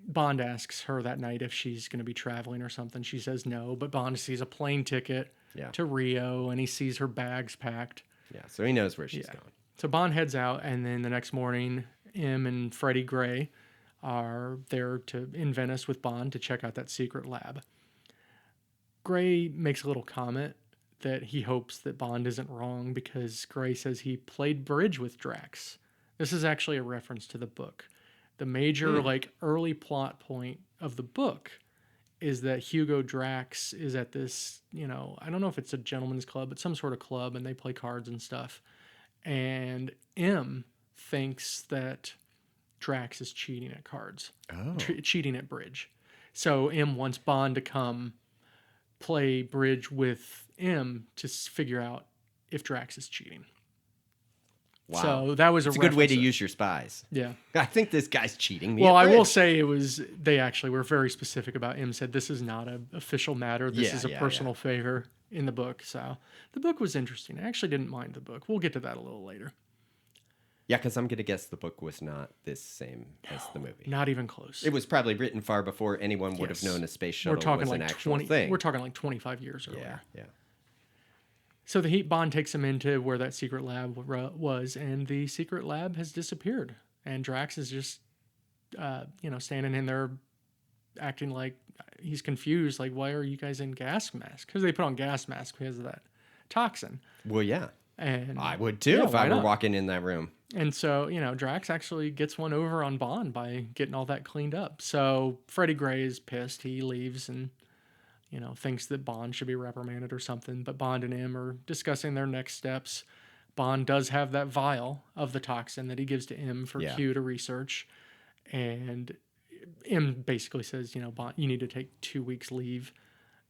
Bond asks her that night if she's going to be traveling or something. She says no, but Bond sees a plane ticket Yeah. to Rio, and he sees her bags packed. Yeah, so he knows where she's Yeah. going. So Bond heads out, and then the next morning, M and Freddie Gray are there in Venice with Bond to check out that secret lab. Gray makes a little comment that he hopes that Bond isn't wrong because Gray says he played bridge with Drax. This is actually a reference to the book. The major early plot point of the book is that Hugo Drax is at this, I don't know if it's a gentleman's club, but some sort of club, and they play cards and stuff. And M thinks that Drax is cheating at cards, cheating at bridge. So M wants Bond to come play bridge with M to figure out if Drax is cheating. Wow. So that was It's a good way to reference- use your spies. Yeah. I think this guy's cheating me. Well, at I will bridge. say they actually were very specific about M said this is not an official matter. This Yeah, is a yeah, personal favor in the book. So the book was interesting. I actually didn't mind the book. We'll get to that a little later. Yeah, because I'm going to guess the book was not this same as the movie. Not even close. It was probably written far before anyone would have Yes. known a space We're shuttle talking was like an actual thing. We're talking like 25 years Yeah, earlier. yeah. So the Heat Bond takes him into where that secret lab was, and the secret lab has disappeared. And Drax is just, standing in there acting like he's confused. Like, why are you guys in gas masks? Because they put on gas masks because of that toxin. Well, yeah. And I would too if I were walking in that room. And so, Drax actually gets one over on Bond by getting all that cleaned up. So Freddie Gray is pissed. He leaves and, thinks that Bond should be reprimanded or something. But Bond and him are discussing their next steps. Bond does have that vial of the toxin that he gives to M for Q to research. And M basically says, Bond, you need to take 2 weeks leave.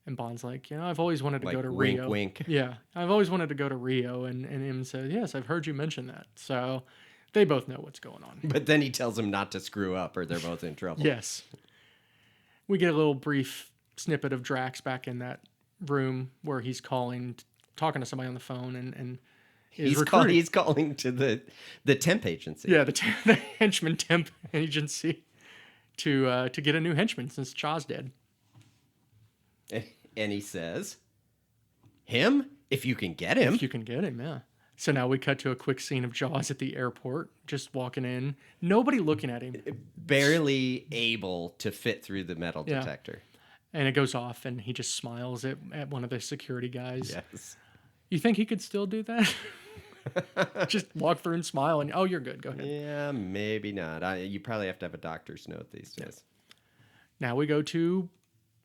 And Bond's like, I've always wanted to go to wink, Rio. Wink. Yeah, I've always wanted to go to Rio. And M says, yes, I've heard you mention that. So they both know what's going on. But then he tells him not to screw up or they're both in trouble. Yes. We get a little brief snippet of Drax back in that room where he's talking to somebody on the phone and he's calling to the temp agency. Yeah, the henchman temp agency to get a new henchman since Chaw's dead. And he says, him? If you can get him. If you can get him, yeah. So now we cut to a quick scene of Jaws at the airport, just walking in. Nobody looking at him. Barely able to fit through the metal detector. And it goes off, and he just smiles at one of the security guys. Yes. You think he could still do that? Just walk through and smile, and, oh, you're good. Go ahead. Yeah, maybe not. You probably have to have a doctor's note these days. Now we go to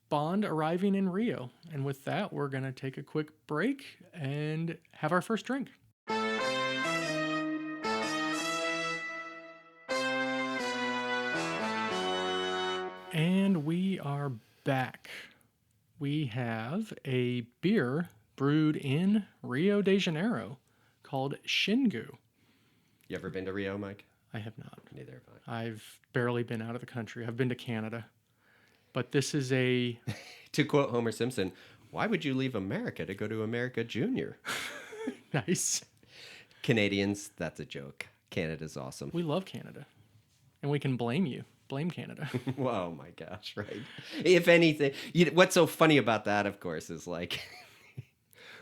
Bond arriving in Rio. And with that, we're going to take a quick break and have our first drink. And we are back. We have a beer brewed in Rio de Janeiro called Shingu. You ever been to Rio, Mike? I have not. Neither have I. I've barely been out of the country. I've been to Canada. But this is a... To quote Homer Simpson, why would you leave America to go to America Junior? Nice. Canadians, that's a joke. Canada's awesome. We love Canada. And we can blame you. Blame Canada. Oh my gosh, right. If anything, what's so funny about that, of course, is like,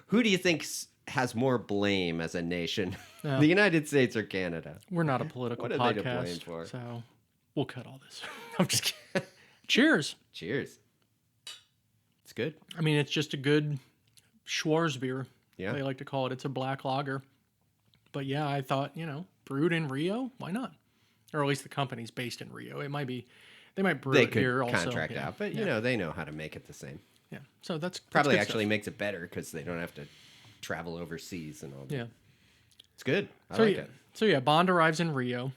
who do you think has more blame as a nation? The United States or Canada? We're not a political what podcast. What are they to blame for? So we'll cut all this. I'm just kidding. Cheers. Cheers. It's good. I mean, it's just a good Schwarzbier. Yeah. They like to call it. It's a black lager. But yeah, I thought, brewed in Rio, why not? Or at least the company's based in Rio. It might be, they might brew it here also. They could contract out, but they know how to make it the same. Yeah, so that's probably good actually stuff. Makes it better because they don't have to travel overseas and all that. Yeah. It's good. I like it. So yeah, Bond arrives in Rio.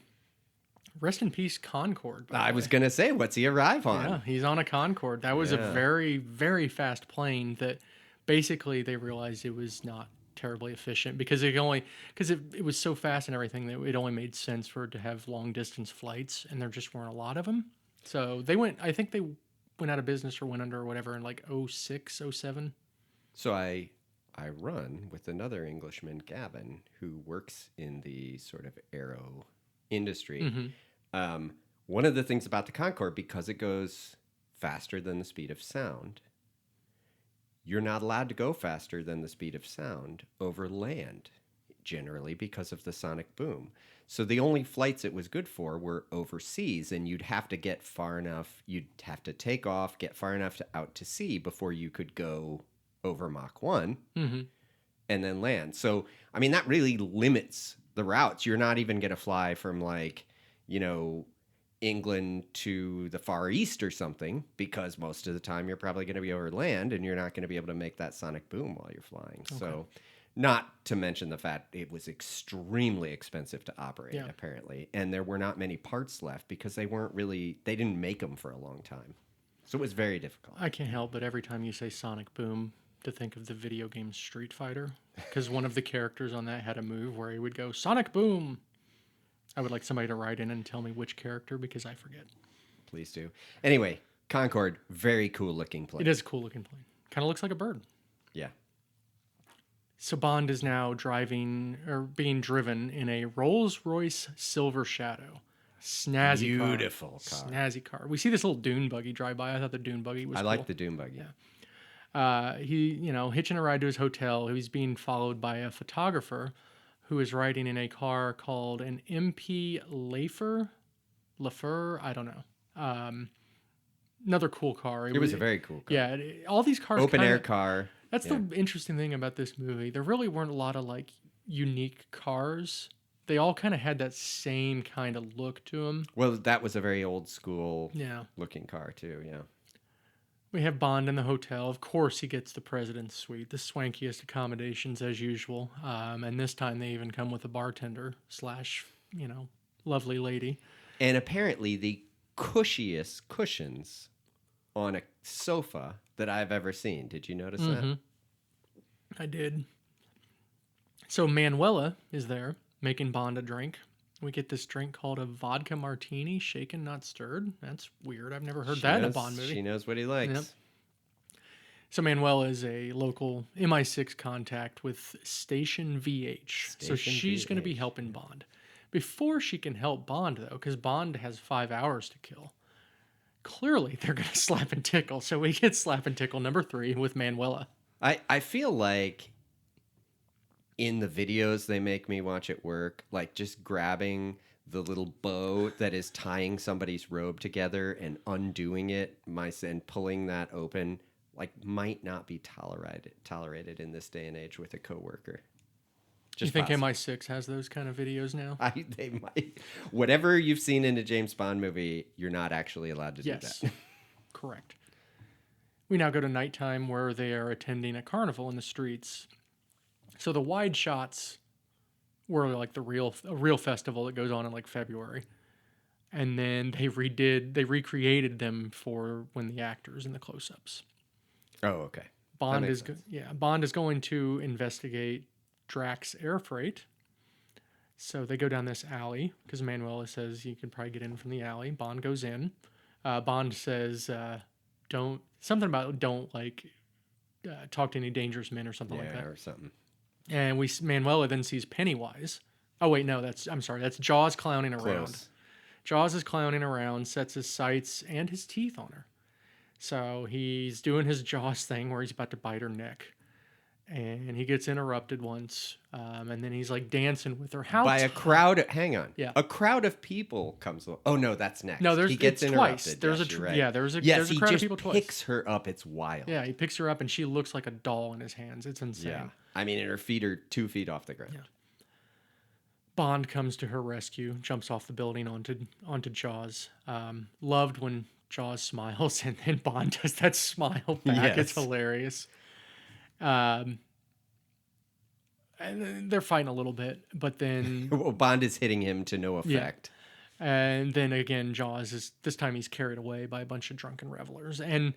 Rest in peace, Concorde. I was going to say, what's he arrive on? Yeah, he's on a Concorde. That was a very, very fast plane that basically they realized it was not terribly efficient because it was so fast and everything that it only made sense for it to have long distance flights, and there just weren't a lot of them. So I think they went out of business or went under or whatever in like 06, 07. So I run with another Englishman, Gavin, who works in the sort of aero industry. Mm-hmm. One of the things about the Concorde, because it goes faster than the speed of sound, you're not allowed to go faster than the speed of sound over land, generally because of the sonic boom. So the only flights it was good for were overseas, and you'd have to get far enough, you'd have to take off, get far enough out to sea before you could go over Mach 1 and then land. So, I mean, that really limits the routes. You're not even going to fly from England to the Far East or something, because most of the time you're probably going to be over land and you're not going to be able to make that sonic boom while you're flying. Okay. So not to mention the fact it was extremely expensive to operate, apparently. And there were not many parts left because they didn't make them for a long time. So it was very difficult. I can't help but every time you say sonic boom to think of the video game Street Fighter, because one of the characters on that had a move where he would go sonic boom. I would like somebody to write in and tell me which character because I forget. Please do. Anyway, Concorde, very cool looking plane. It is a cool looking plane. Kind of looks like a bird. Yeah. So Bond is now driving or being driven in a Rolls-Royce Silver Shadow. Snazzy car. Beautiful car. Snazzy car. We see this little dune buggy drive by. I thought the dune buggy was I cool. like the Doom buggy. He, hitching a ride to his hotel. He's being followed by a photographer who is riding in a car called an MP Laffer, I don't know. Another cool car. It was a very cool car. Yeah, all these cars. Open air car. That's the interesting thing about this movie. There really weren't a lot of like unique cars. They all kind of had that same kind of look to them. Well, that was a very old school Yeah. looking car too. Yeah. We have Bond in the hotel. Of course, he gets the president's suite, the swankiest accommodations as usual. And this time they even come with a bartender / lovely lady. And apparently the cushiest cushions on a sofa that I've ever seen. Did you notice that? I did. So Manuela is there making Bond a drink. We get this drink called a vodka martini, shaken not stirred. That's weird. I've never heard that in a Bond movie. She knows what he likes. Yep. So Manuela is a local MI6 contact with Station VH. So she's going to be helping Bond. Before she can help Bond, though, because Bond has 5 hours to kill, clearly they're going to slap and tickle. So we get slap and tickle number 3 with Manuela. I feel like in the videos they make me watch at work, like just grabbing the little bow that is tying somebody's robe together and undoing it, and pulling that open, like might not be tolerated in this day and age with a coworker. You think MI6 has those kind of videos now? They might. Whatever you've seen in a James Bond movie, you're not actually allowed to do that. Correct. We now go to nighttime where they are attending a carnival in the streets. So the wide shots were like a real festival that goes on in like February. And then they recreated them for when the actors in the close-ups. Oh, okay. Bond is going to investigate Drax air freight. So they go down this alley because Manuela says you can probably get in from the alley. Bond goes in. Bond says don't talk to any dangerous men or something like that. Or something. And Manuela then sees Pennywise. Oh wait, no, that's Jaws clowning around. Close. Jaws is clowning around, sets his sights and his teeth on her. So he's doing his Jaws thing where he's about to bite her neck. And he gets interrupted once, and then he's like dancing with her. By a crowd. Hang on. Yeah. A crowd of people comes. Oh no, that's next. No, he gets interrupted. Twice. There's There's a crowd of people he twice. picks her up. It's wild. Yeah, he picks her up, and she looks like a doll in his hands. It's insane. Yeah. I mean, and her feet are 2 feet off the ground. Yeah. Bond comes to her rescue, jumps off the building onto Jaws. Loved when Jaws smiles, and then Bond does that smile back. Yes. It's hilarious. And they're fighting a little bit, but then Well, Bond is hitting him to no effect. and then again, this time he's carried away by a bunch of drunken revelers. And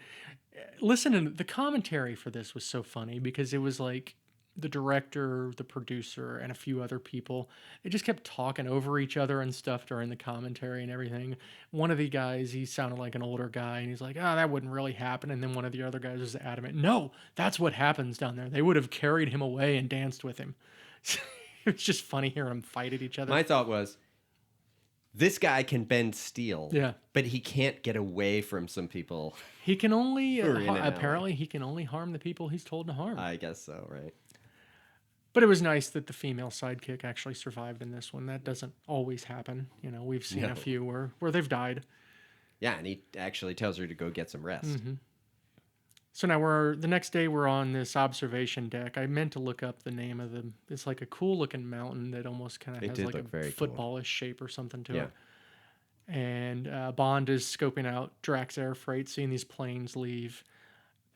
listen, the commentary for this was so funny because it was like the director, the producer, and a few other people. They just kept talking over each other and stuff during the commentary and everything. One of the guys, he sounded like an older guy, and he's like, that wouldn't really happen. And then one of the other guys was adamant, no, that's what happens down there. They would have carried him away and danced with him. It was just funny hearing them fight at each other. My thought was, this guy can bend steel, but he can't get away from some people. He can only, apparently, he can only harm the people he's told to harm. I guess so, right? But it was nice that the female sidekick actually survived in this one. That doesn't always happen. We've seen a few where they've died. Yeah, and he actually tells her to go get some rest. Mm-hmm. So now the next day we're on this observation deck. I meant to look up the name of it's like a cool looking mountain that almost kind of has like a footballish shape or something to it. And Bond is scoping out Drax air freight, seeing these planes leave.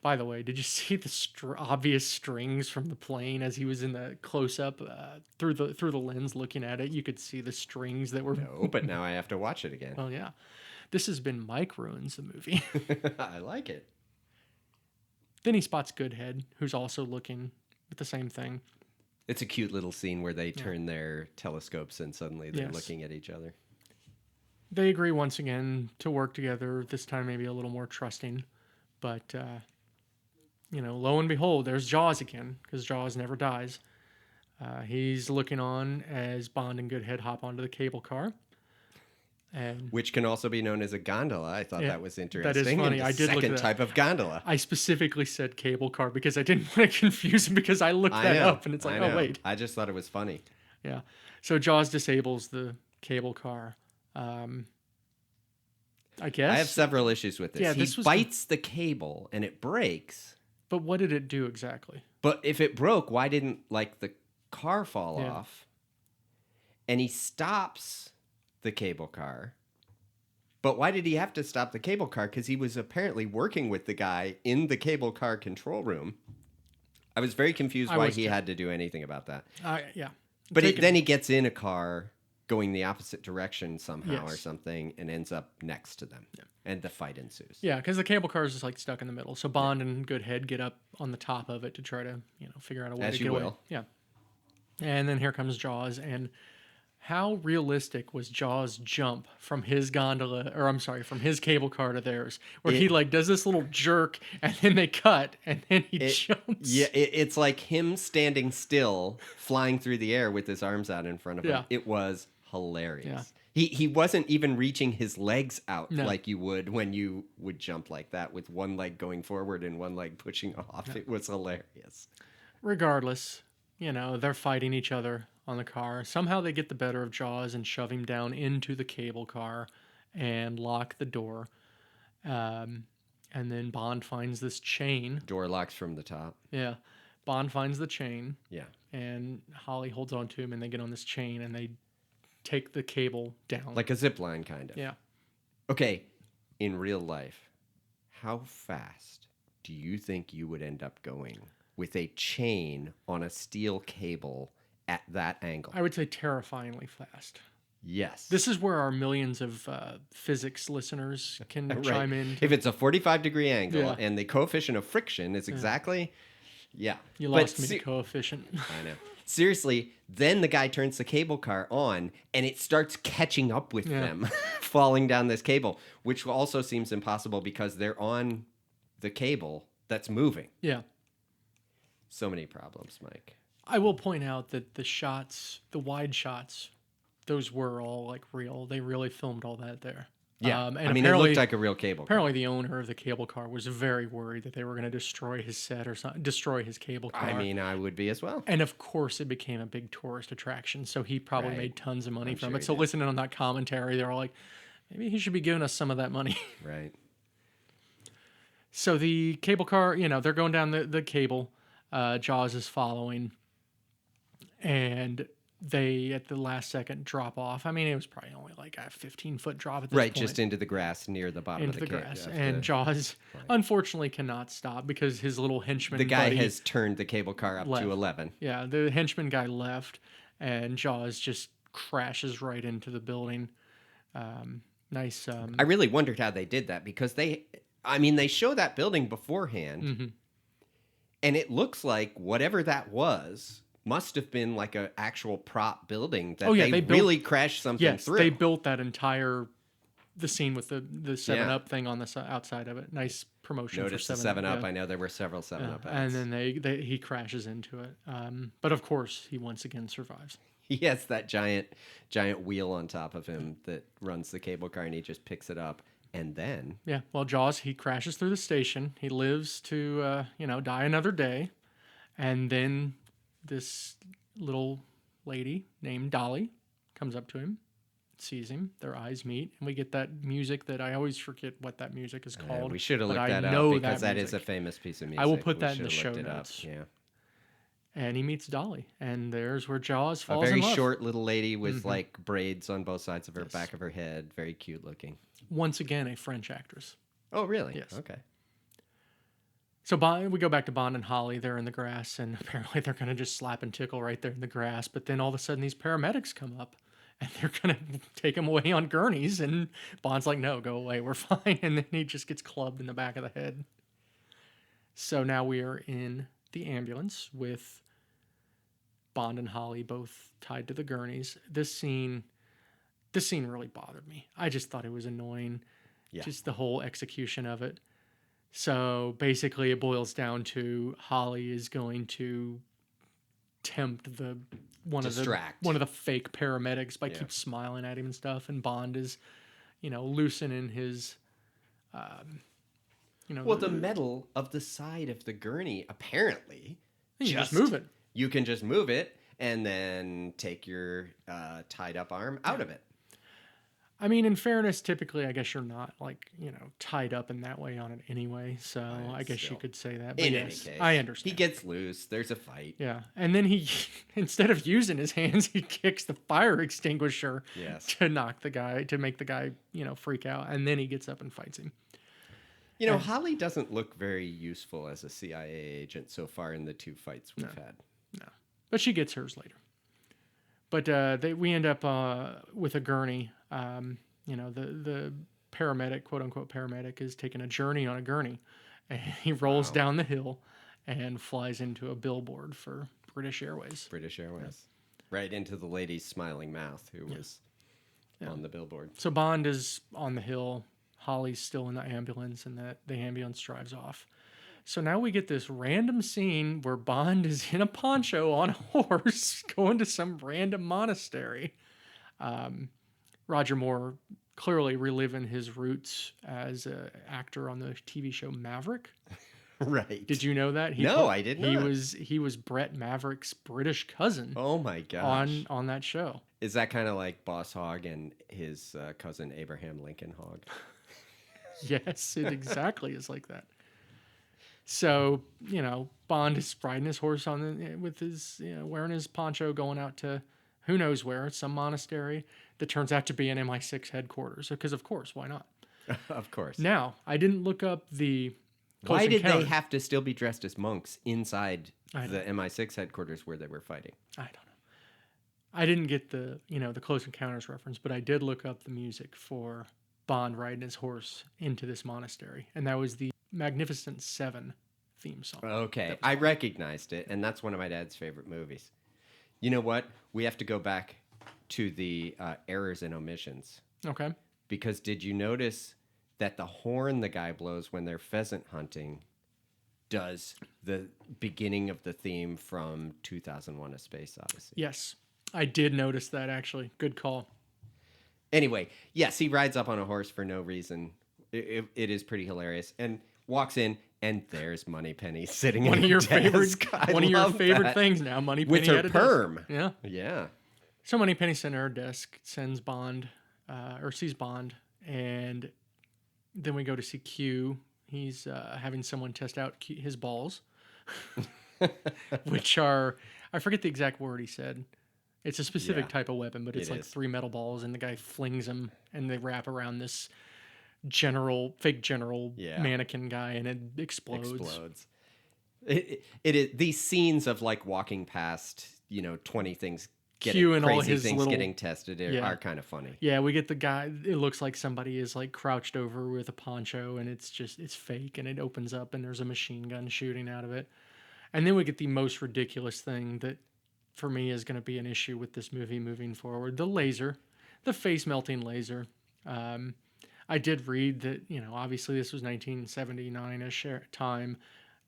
By the way, did you see the obvious strings from the plane as he was in the close-up through the lens looking at it? You could see the strings that were... No, but now I have to watch it again. Well, yeah. This has been Mike Ruins the movie. I like it. Then he spots Goodhead, who's also looking at the same thing. It's a cute little scene where they turn their telescopes and suddenly they're looking at each other. They agree once again to work together, this time maybe a little more trusting. But... lo and behold, there's Jaws again, because Jaws never dies. He's looking on as Bond and Goodhead hop onto the cable car. And Which can also be known as a gondola. I thought yeah, that was interesting. that is funny. And the I did look at second that. type of gondola. I specifically said cable car because I didn't want to confuse him, because I looked I that know. up and it's like, I know. oh, wait. I just thought it was funny. Yeah. So Jaws disables the cable car. I guess. I have several issues with this. Yeah, He this was bites the cable and it breaks. But what did it do exactly? But if it broke, why didn't like the car fall Yeah. off? And he stops the cable car. But why did he have to stop the cable car? Because he was apparently working with the guy in the cable car control room. I was very confused why he had to do anything about that. Yeah. But then he gets in a car going the opposite direction somehow Yes. or something and ends up next to them. Yeah. And the fight ensues. Yeah, because the cable car is just like stuck in the middle. So Bond and Goodhead get up on the top of it to try to, figure out a way As to you get away. will. Yeah. And then here comes Jaws. And how realistic was Jaws' jump from his from his cable car to theirs, where he like does this little jerk and then they cut and then he jumps. Yeah, it's like him standing still, flying through the air with his arms out in front of him. Yeah. It was hilarious. Yeah. He wasn't even reaching his legs out No. like you would when you would jump like that with one leg going forward and one leg pushing off. No. It was hilarious. Regardless, they're fighting each other on the car. Somehow they get the better of Jaws and shove him down into the cable car and lock the door. And then Bond finds this chain. Door locks from the top. Yeah. Bond finds the chain. Yeah. And Holly holds on to him and they get on this chain and they take the cable down. Like a zip line, kind of. Yeah. Okay, in real life, how fast do you think you would end up going with a chain on a steel cable at that angle? I would say terrifyingly fast. Yes. This is where our millions of physics listeners can right. chime in. If it's a 45-degree angle Yeah. and the coefficient of friction is exactly... Yeah. You lost me to coefficient. I know. Seriously, then the guy turns the cable car on and it starts catching up with them, falling down this cable, which also seems impossible because they're on the cable that's moving. Yeah. So many problems, Mike. I will point out that the wide shots, those were all like real. They really filmed all that there. Yeah, and I mean, it looked like a real cable car. Apparently, the owner of the cable car was very worried that they were going to destroy his set or something, destroy his cable car. I mean, I would be as well. And of course, it became a big tourist attraction, so he probably Right. made tons of money I'm from sure it. he So did. listening on that commentary, they're all like, maybe he should be giving us some of that money. Right. So the cable car, they're going down the cable. Jaws is following, and they at the last second drop off. I mean, it was probably only like a 15-foot drop at this Right, point. just into the grass near the bottom Into of the the cave. grass. Yeah, And Jaws, unfortunately, cannot stop because his little henchman the guy buddy has turned the cable car up left. to 11. Yeah, the henchman guy left, and Jaws just crashes right into the building. Nice. I really wondered how they did that because they show that building beforehand, Mm-hmm. and it looks like whatever that was must have been like an actual prop building that they really crashed something through. They built that the scene with the 7-Up thing on the outside of it. Nice promotion Notice for the 7-Up. Yeah. I know there were several 7-Up ads. And then he crashes into it. But of course, he once again survives. He has that giant wheel on top of him that runs the cable car, and he just picks it up. And then... Yeah, well, Jaws, he crashes through the station. He lives to, die another day. And then this little lady named Dolly comes up to him, sees him, their eyes meet, and we get that music that I always forget what that music is called. We should have looked that up because that is a famous piece of music. I will put that in the show notes. Yeah. And he meets Dolly, and there's where Jaws falls in love. A very in short little lady with like braids on both sides of her back of her head. Very cute looking. Once again, a French actress. Oh, really? Yes. Okay. So we go back to Bond and Holly. They're in the grass, and apparently they're going to just slap and tickle right there in the grass. But then all of a sudden, these paramedics come up, and they're going to take him away on gurneys. And Bond's like, no, go away. We're fine. And then he just gets clubbed in the back of the head. So now we are in the ambulance with Bond and Holly both tied to the gurneys. This scene really bothered me. I just thought it was annoying. Yeah. Just the whole execution of it. So basically, it boils down to Holly is going to tempt one Distract. of the fake paramedics by Yeah. keep smiling at him and stuff, and Bond is, loosening his, Well, the metal of the side of the gurney apparently you just move it. you can just move it and then take your tied up arm out of it. I mean, in fairness, typically, I guess you're not tied up in that way on it anyway. So I guess you Still. could say that. But In yes, any case, I understand. he gets loose. There's a fight. Yeah, and then he, instead of using his hands, he kicks the fire extinguisher Yes. to make the guy, freak out, and then he gets up and fights him. Holly doesn't look very useful as a CIA agent so far in the 2 fights we've had. No, but she gets hers later. But we end up with a gurney. The paramedic, quote unquote paramedic, is taking a journey on a gurney, and he rolls down the hill and flies into a billboard for British Airways. British Airways. Right into the lady's smiling mouth who was on the billboard. So Bond is on the hill. Holly's still in the ambulance, and the ambulance drives off. So now we get this random scene where Bond is in a poncho on a horse going to some random monastery. Roger Moore clearly reliving his roots as an actor on the TV show Maverick. Right. Did you know that? I did not. He was Brett Maverick's British cousin. Oh my gosh. On that show. Is that kind of like Boss Hogg and his cousin Abraham Lincoln Hogg? Yes, it exactly is like that. So, Bond is riding his horse with his, wearing his poncho, going out to who knows where, some monastery that turns out to be an MI6 headquarters. Because, of course, why not? Of course. Now, I didn't look up the Close Why did Encounter. they have to still be dressed as monks inside the MI6 headquarters where they were fighting? I don't know. I didn't get the Close Encounters reference, but I did look up the music for Bond riding his horse into this monastery, and that was the Magnificent Seven theme song. Okay, I recognized it, and that's one of my dad's favorite movies. You know what? We have to go back to the errors and omissions. Okay. Because did you notice that the horn the guy blows when they're pheasant hunting does the beginning of the theme from 2001: A Space Odyssey? Yes, I did notice that, actually. Good call. Anyway, yes, he rides up on a horse for no reason. It is pretty hilarious. And walks in, and there's Moneypenny sitting One in of your desk. favorite, one of your favorite that. things now. Moneypenny With her at a perm. desk. Yeah. Yeah. So Moneypenny sent her desk, sends Bond, or sees Bond, and then we go to see Q. He's having someone test out his balls, which are, I forget the exact word he said. It's a specific type of weapon, but it's like 3 metal balls, and the guy flings them, and they wrap around this fake general mannequin guy, and it explodes. It is these scenes of like walking past 20 things Q and all his things little getting tested are kind of funny. Yeah, we get the guy. It looks like somebody is like crouched over with a poncho, and it's fake, and it opens up, and there's a machine gun shooting out of it. And then we get the most ridiculous thing that, for me, is going to be an issue with this movie moving forward: the laser, the face melting laser. I did read that obviously this was 1979-ish time,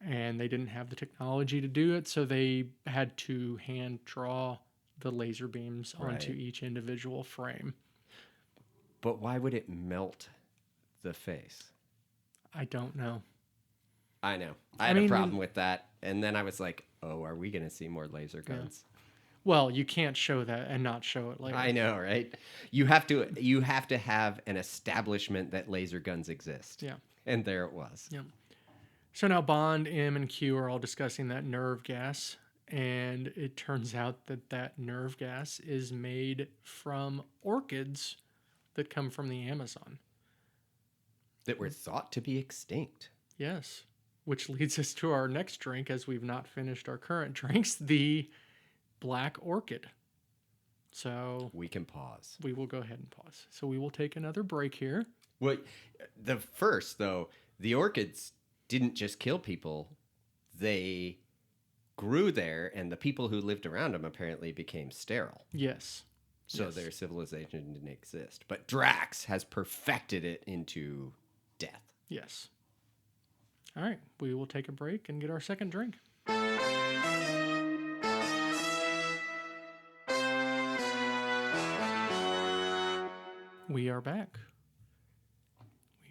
and they didn't have the technology to do it, so they had to hand draw the laser beams onto each individual frame. But why would it melt the face? I don't know. I know. I had a problem with that. And then I was like, oh, are we going to see more laser guns? Yeah. Well, you can't show that and not show it later. I know, right? You have to have an establishment that laser guns exist. Yeah. And there it was. Yeah. So now Bond, M, and Q are all discussing that nerve gas. And it turns out that nerve gas is made from orchids that come from the Amazon. That were thought to be extinct. Yes. Which leads us to our next drink, as we've not finished our current drinks, the Black Orchid. So we can pause. We will go ahead and pause. So we will take another break here. Well, the orchids didn't just kill people. They grew there, and the people who lived around them apparently became sterile. Yes. So their civilization didn't exist. But Drax has perfected it into death. Yes. All right, we will take a break and get our second drink. We are back.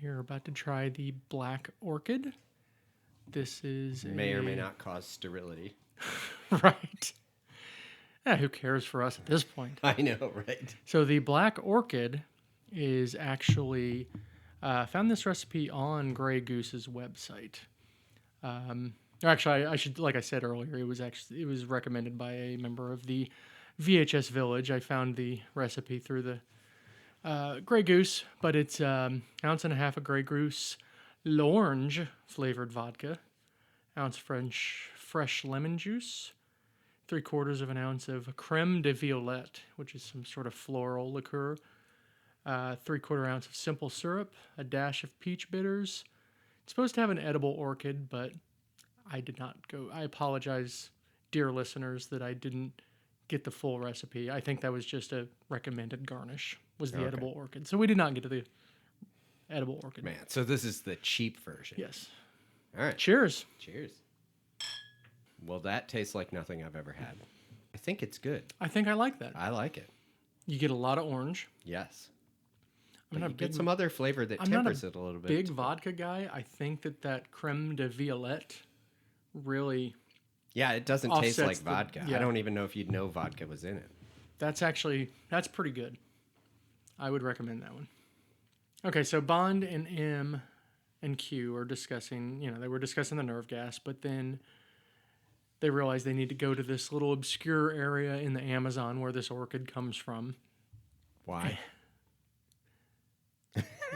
We are about to try the Black Orchid. This is May or may not cause sterility. right. Who cares for us at this point? I know, right? So the Black Orchid is actually found this recipe on Grey Goose's website. Actually, I should, like I said earlier, it was recommended by a member of the VHS Village. I found the recipe through the Grey Goose, but it's ounce and a half of Grey Goose L'Orange flavored vodka, ounce fresh lemon juice, 3/4 of an ounce of creme de violette, which is some sort of floral liqueur, 3/4 ounce of simple syrup, a dash of peach bitters. It's supposed to have an edible orchid, but I did not go. I apologize, dear listeners, that I didn't get the full recipe. I think that was just a recommended garnish, was the edible orchid. So we did not get to the edible orchid. Man, so this is the cheap version. Yes. All right. Cheers. Cheers. Well, that tastes like nothing I've ever had. I think it's good. I think I like that. I like it. You get a lot of orange. Yes. I'm But not you a get big, some other flavor that I'm not tempers it a little bit. big vodka guy. I think that creme de violette really, Yeah, it doesn't taste like offsets the- vodka. yeah. I don't even know if you'd know vodka was in it. that's pretty good. I would recommend that one. Okay, so Bond and M and Q are discussing, they were discussing the nerve gas, but then they realize they need to go to this little obscure area in the Amazon where this orchid comes from. Why?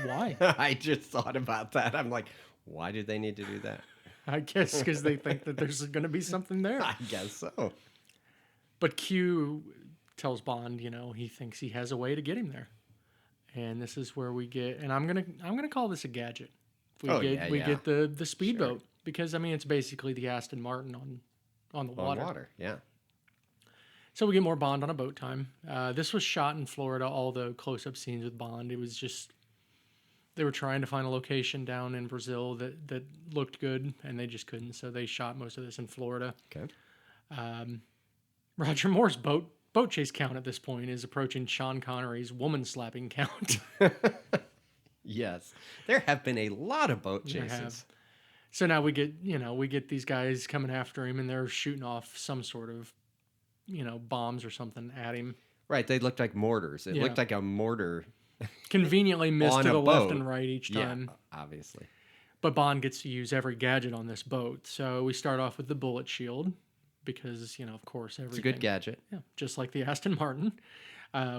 Why? I just thought about that. I'm like, why do they need to do that? I guess because they think that there's going to be something there. I guess so. But Q tells Bond, he thinks he has a way to get him there. And this is where we get, and I'm gonna call this a gadget. We get the speedboat because it's basically the Aston Martin on the water. On water, yeah. So we get more Bond on a boat time. This was shot in Florida. All the close-up scenes with Bond, it was just they were trying to find a location down in Brazil that looked good, and they just couldn't. So they shot most of this in Florida. Okay. Roger Moore's boat chase count at this point is approaching Sean Connery's woman slapping count. Yes, there have been a lot of boat There chases. have. So now we get these guys coming after him, and they're shooting off some sort of, bombs or something at him. Right, they looked like mortars. It Yeah. looked like a mortar Conveniently missed on to a the boat. left and right each time. Yeah, obviously. But Bond gets to use every gadget on this boat. So we start off with the bullet shield because, of course, everything. It's a good gadget. Yeah, just like the Aston Martin.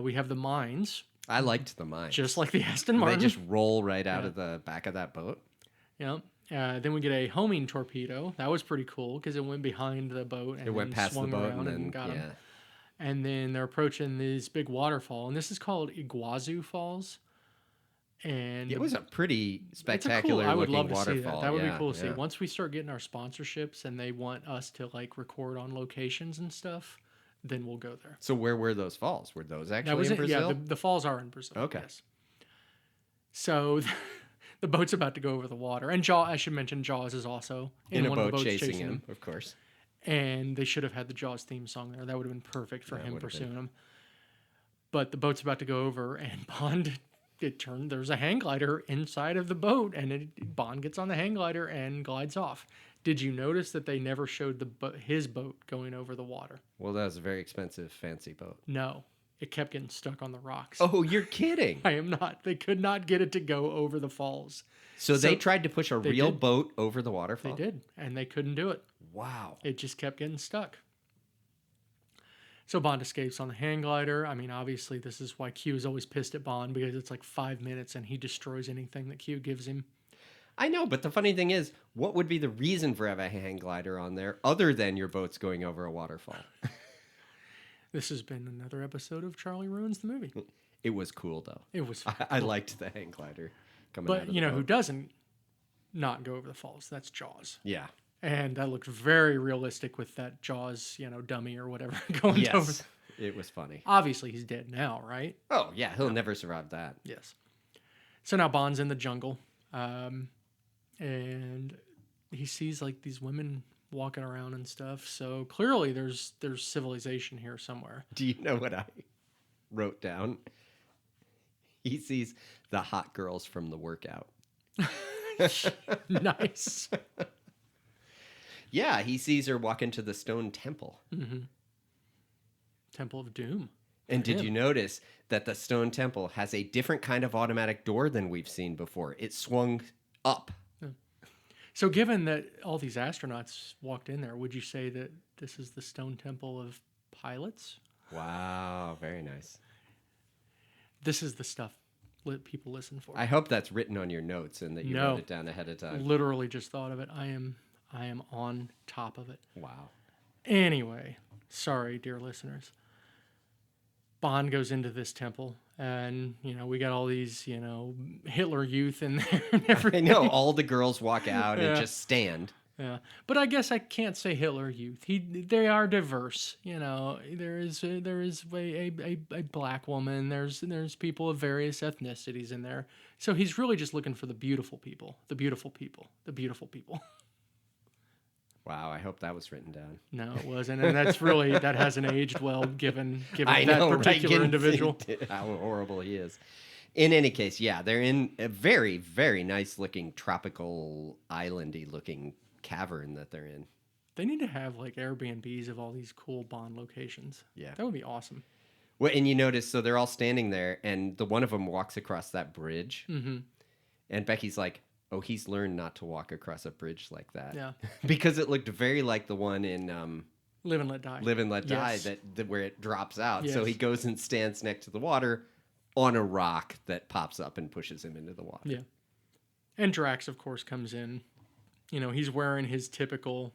We have the mines, I liked the mine. just like the Aston They Martin. just roll right out of the back of that boat. Yeah. Then we get a homing torpedo. That was pretty cool because it went behind the boat and It went then past the swung boat around and then, got yeah. him. And then they're approaching this big waterfall, and this is called Iguazu Falls. And It was a pretty it's a spectacular cool. I would looking love to see waterfall. that. That would Yeah, be cool to see. yeah. Once we start getting our sponsorships and they want us to record on locations and stuff, then we'll go there. So where were those falls? Were those That actually was in it. Brazil? Yeah, the falls are in Brazil. Okay. Yes. So the boat's about to go over the water, and I should mention Jaws is also in a one of the boat boats chasing him, of course. And they should have had the Jaws theme song there. That would have been perfect for Yeah, it him would have pursuing him. But the boat's about to go over, and Bond, there's a hang glider inside of the boat, and Bond gets on the hang glider and glides off. Did you notice that they never showed his boat going over the water? Well, that was a very expensive, fancy boat. No, it kept getting stuck on the rocks. Oh, you're kidding. I am not. They could not get it to go over the falls. So they tried to push a they real did. boat over the waterfall? They did, and they couldn't do it. Wow. It just kept getting stuck. So Bond escapes on the hang glider. Obviously, this is why Q is always pissed at Bond, because it's like 5 minutes and he destroys anything that Q gives him. I know, but the funny thing is, what would be the reason for having a hang glider on there other than your boat's going over a waterfall? This has been another episode of Charlie Ruins the Movie. It was cool, though. It was I liked the hang glider coming out But of you know the who boat. doesn't not go over the falls? That's Jaws. Yeah. And that looked very realistic with that Jaws, dummy or whatever going over. Yes. It was funny. Obviously, he's dead now, right? Oh, yeah. He'll never survive that. Yes. So now Bond's in the jungle. And he sees like these women walking around and stuff. So clearly there's civilization here somewhere. Do you know what I wrote down? He sees the hot girls from the workout. Nice. Yeah, he sees her walk into the stone temple. Mm-hmm. Temple of Doom. And did you notice that the stone temple has a different kind of automatic door than we've seen before? It swung up. Yeah. So given that all these astronauts walked in there, would you say that this is the stone temple of pilots? Wow, very nice. This is the stuff people listen for. I hope that's written on your notes and that you wrote it down ahead of time. Literally just thought of it. I am on top of it. Wow. Anyway, sorry, dear listeners. Bond goes into this temple, and we got all these Hitler Youth in there and everything. I know all the girls walk out and just stand. Yeah, but I guess I can't say Hitler Youth. They are diverse. There is a black woman. There's people of various ethnicities in there. So he's really just looking for the beautiful people, the beautiful people, the beautiful people. Wow, I hope that was written down. No, it wasn't, and that hasn't aged well given I that know, particular individual. How horrible he is. In any case, yeah, they're in a very, very nice looking tropical islandy looking cavern that they're in. They need to have like Airbnbs of all these cool Bond locations. Yeah, that would be awesome. Well, and you notice, so they're all standing there, and the one of them walks across that bridge, and Becky's like, "Oh, he's learned not to walk across a bridge like that." Yeah, because it looked very like the one in Live and Let Die. Live and Let Die, that where it drops out. Yes. So he goes and stands next to the water on a rock that pops up and pushes him into the water. Yeah, and Drax, of course, comes in. He's wearing his typical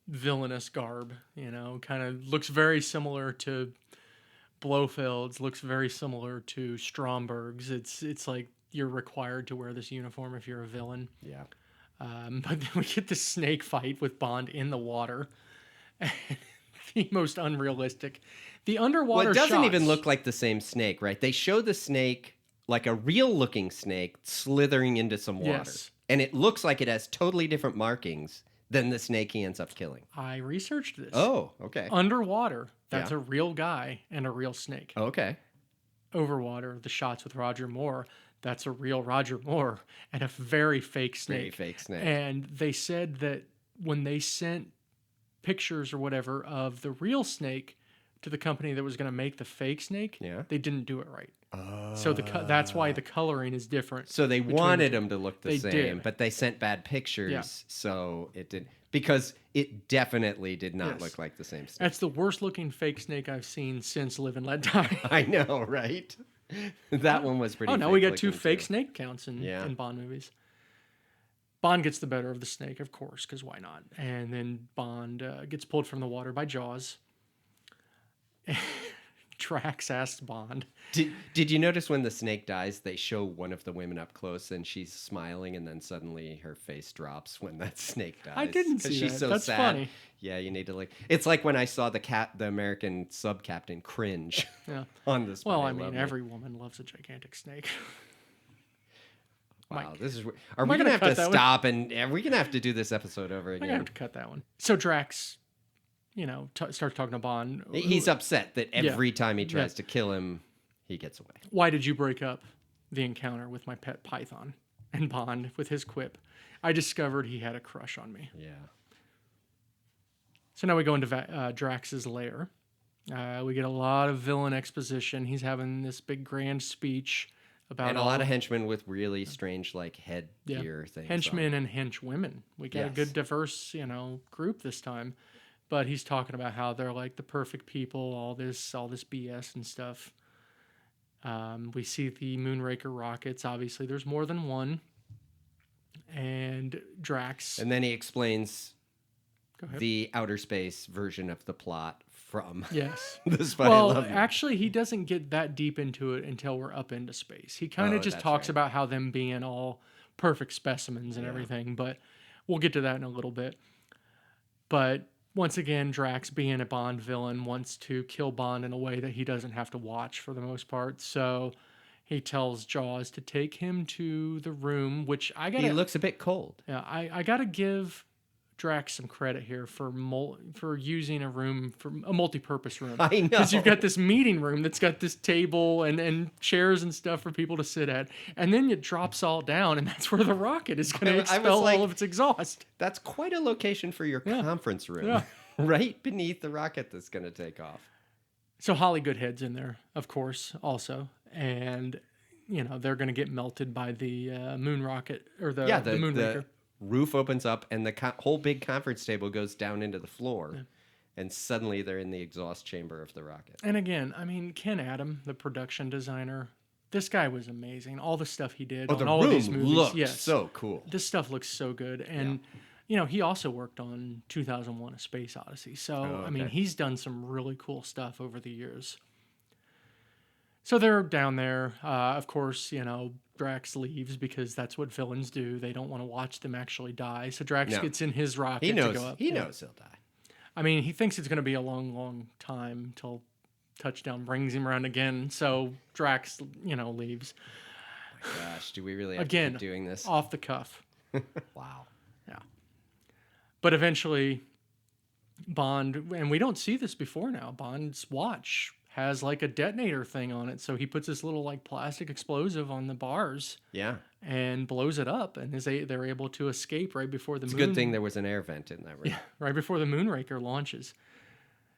villainous garb. Kind of looks very similar to Blofeld's. Looks very similar to Stromberg's. It's like you're required to wear this uniform if you're a villain. Yeah. But then we get this snake fight with Bond in the water. The most unrealistic. The underwater shots. It doesn't shots, even look like the same snake, right? They show the snake like a real-looking snake slithering into some water. Yes. And it looks like it has totally different markings than the snake he ends up killing. I researched this. Oh, okay. Underwater, that's a real guy and a real snake. Okay. Overwater, the shots with Roger Moore, that's a real Roger Moore and a very fake snake. Very fake snake. And they said that when they sent pictures or whatever of the real snake to the company that was going to make the fake snake, they didn't do it right. So that's why the coloring is different. So they wanted them to look the same, did. but they sent bad pictures, so it did, because it definitely did not look like the same snake. That's the worst looking fake snake I've seen since Live and Let Die. I know, right? That one was pretty. Oh, now we got two fake snake counts in Bond movies. Bond gets the better of the snake, of course, because why not? And then Bond gets pulled from the water by Jaws. Drax asks Bond. Did you notice when the snake dies, they show one of the women up close and she's smiling, and then suddenly her face drops when that snake dies? I didn't see she's that. So That's sad. funny. Yeah, you need to like. It's like when I saw the American sub captain cringe. On this. Well, I mean, every woman loves a gigantic snake. Wow, this is. Are we gonna have to stop and are we gonna have to do this episode over again? I'm gonna have to cut that one. So Drax, starts talking to Bond. He's upset that every time he tries to kill him, he gets away. Why did you break up the encounter with my pet python? And Bond, with his quip, I discovered he had a crush on me. Yeah. So now we go into Drax's lair. We get a lot of villain exposition. He's having this big grand speech about and a lot of henchmen with really strange headgear things. Henchmen and henchwomen. We got a good diverse, group this time. But he's talking about how they're like the perfect people, all this BS and stuff. We see the Moonraker rockets. Obviously, there's more than one. And Drax. And then he explains the outer space version of the plot from the Spy Well, actually, he doesn't get that deep into it until we're up into space. He kind of just talks about how them being all perfect specimens and everything. But we'll get to that in a little bit. But once again, Drax, being a Bond villain, wants to kill Bond in a way that he doesn't have to watch for the most part. So He tells Jaws to take him to the room, which He looks a bit cold. yeah, I gotta give Drax some credit here for using a room for a multi-purpose room. I know. Because you've got this meeting room that's got this table and chairs and stuff for people to sit at, and then it drops all down, and that's where the rocket is going to expel all of its exhaust. That's quite a location for your conference room. Yeah. Right beneath the rocket that's going to take off. So Holly Goodhead's in there, of course, also, and they're going to get melted by the moon rocket or the Moonraker. Roof opens up and the whole big conference table goes down into the floor, and suddenly they're in the exhaust chamber of the rocket. And again, I mean, Ken Adam, the production designer, this guy was amazing. All the stuff he did on all of these movies looks so cool. This stuff looks so good. And he also worked on 2001: A Space Odyssey. So I mean, he's done some really cool stuff over the years. So they're down there. Of course, Drax leaves because that's what villains do. They don't want to watch them actually die. So Drax gets in his rocket to go up. He knows he'll die. I mean, he thinks it's going to be a long, long time till touchdown brings him around again. So Drax, leaves. Oh my gosh, do we really have to keep doing this? Off the cuff. Wow. Yeah. But eventually, Bond, and we don't see this before now, Bond's watch has like a detonator thing on it. So he puts this little like plastic explosive on the bars. Yeah. And blows it up, and they're able to escape right before the It's moon. a good thing there was an air vent in that room. Yeah, right before the Moonraker launches.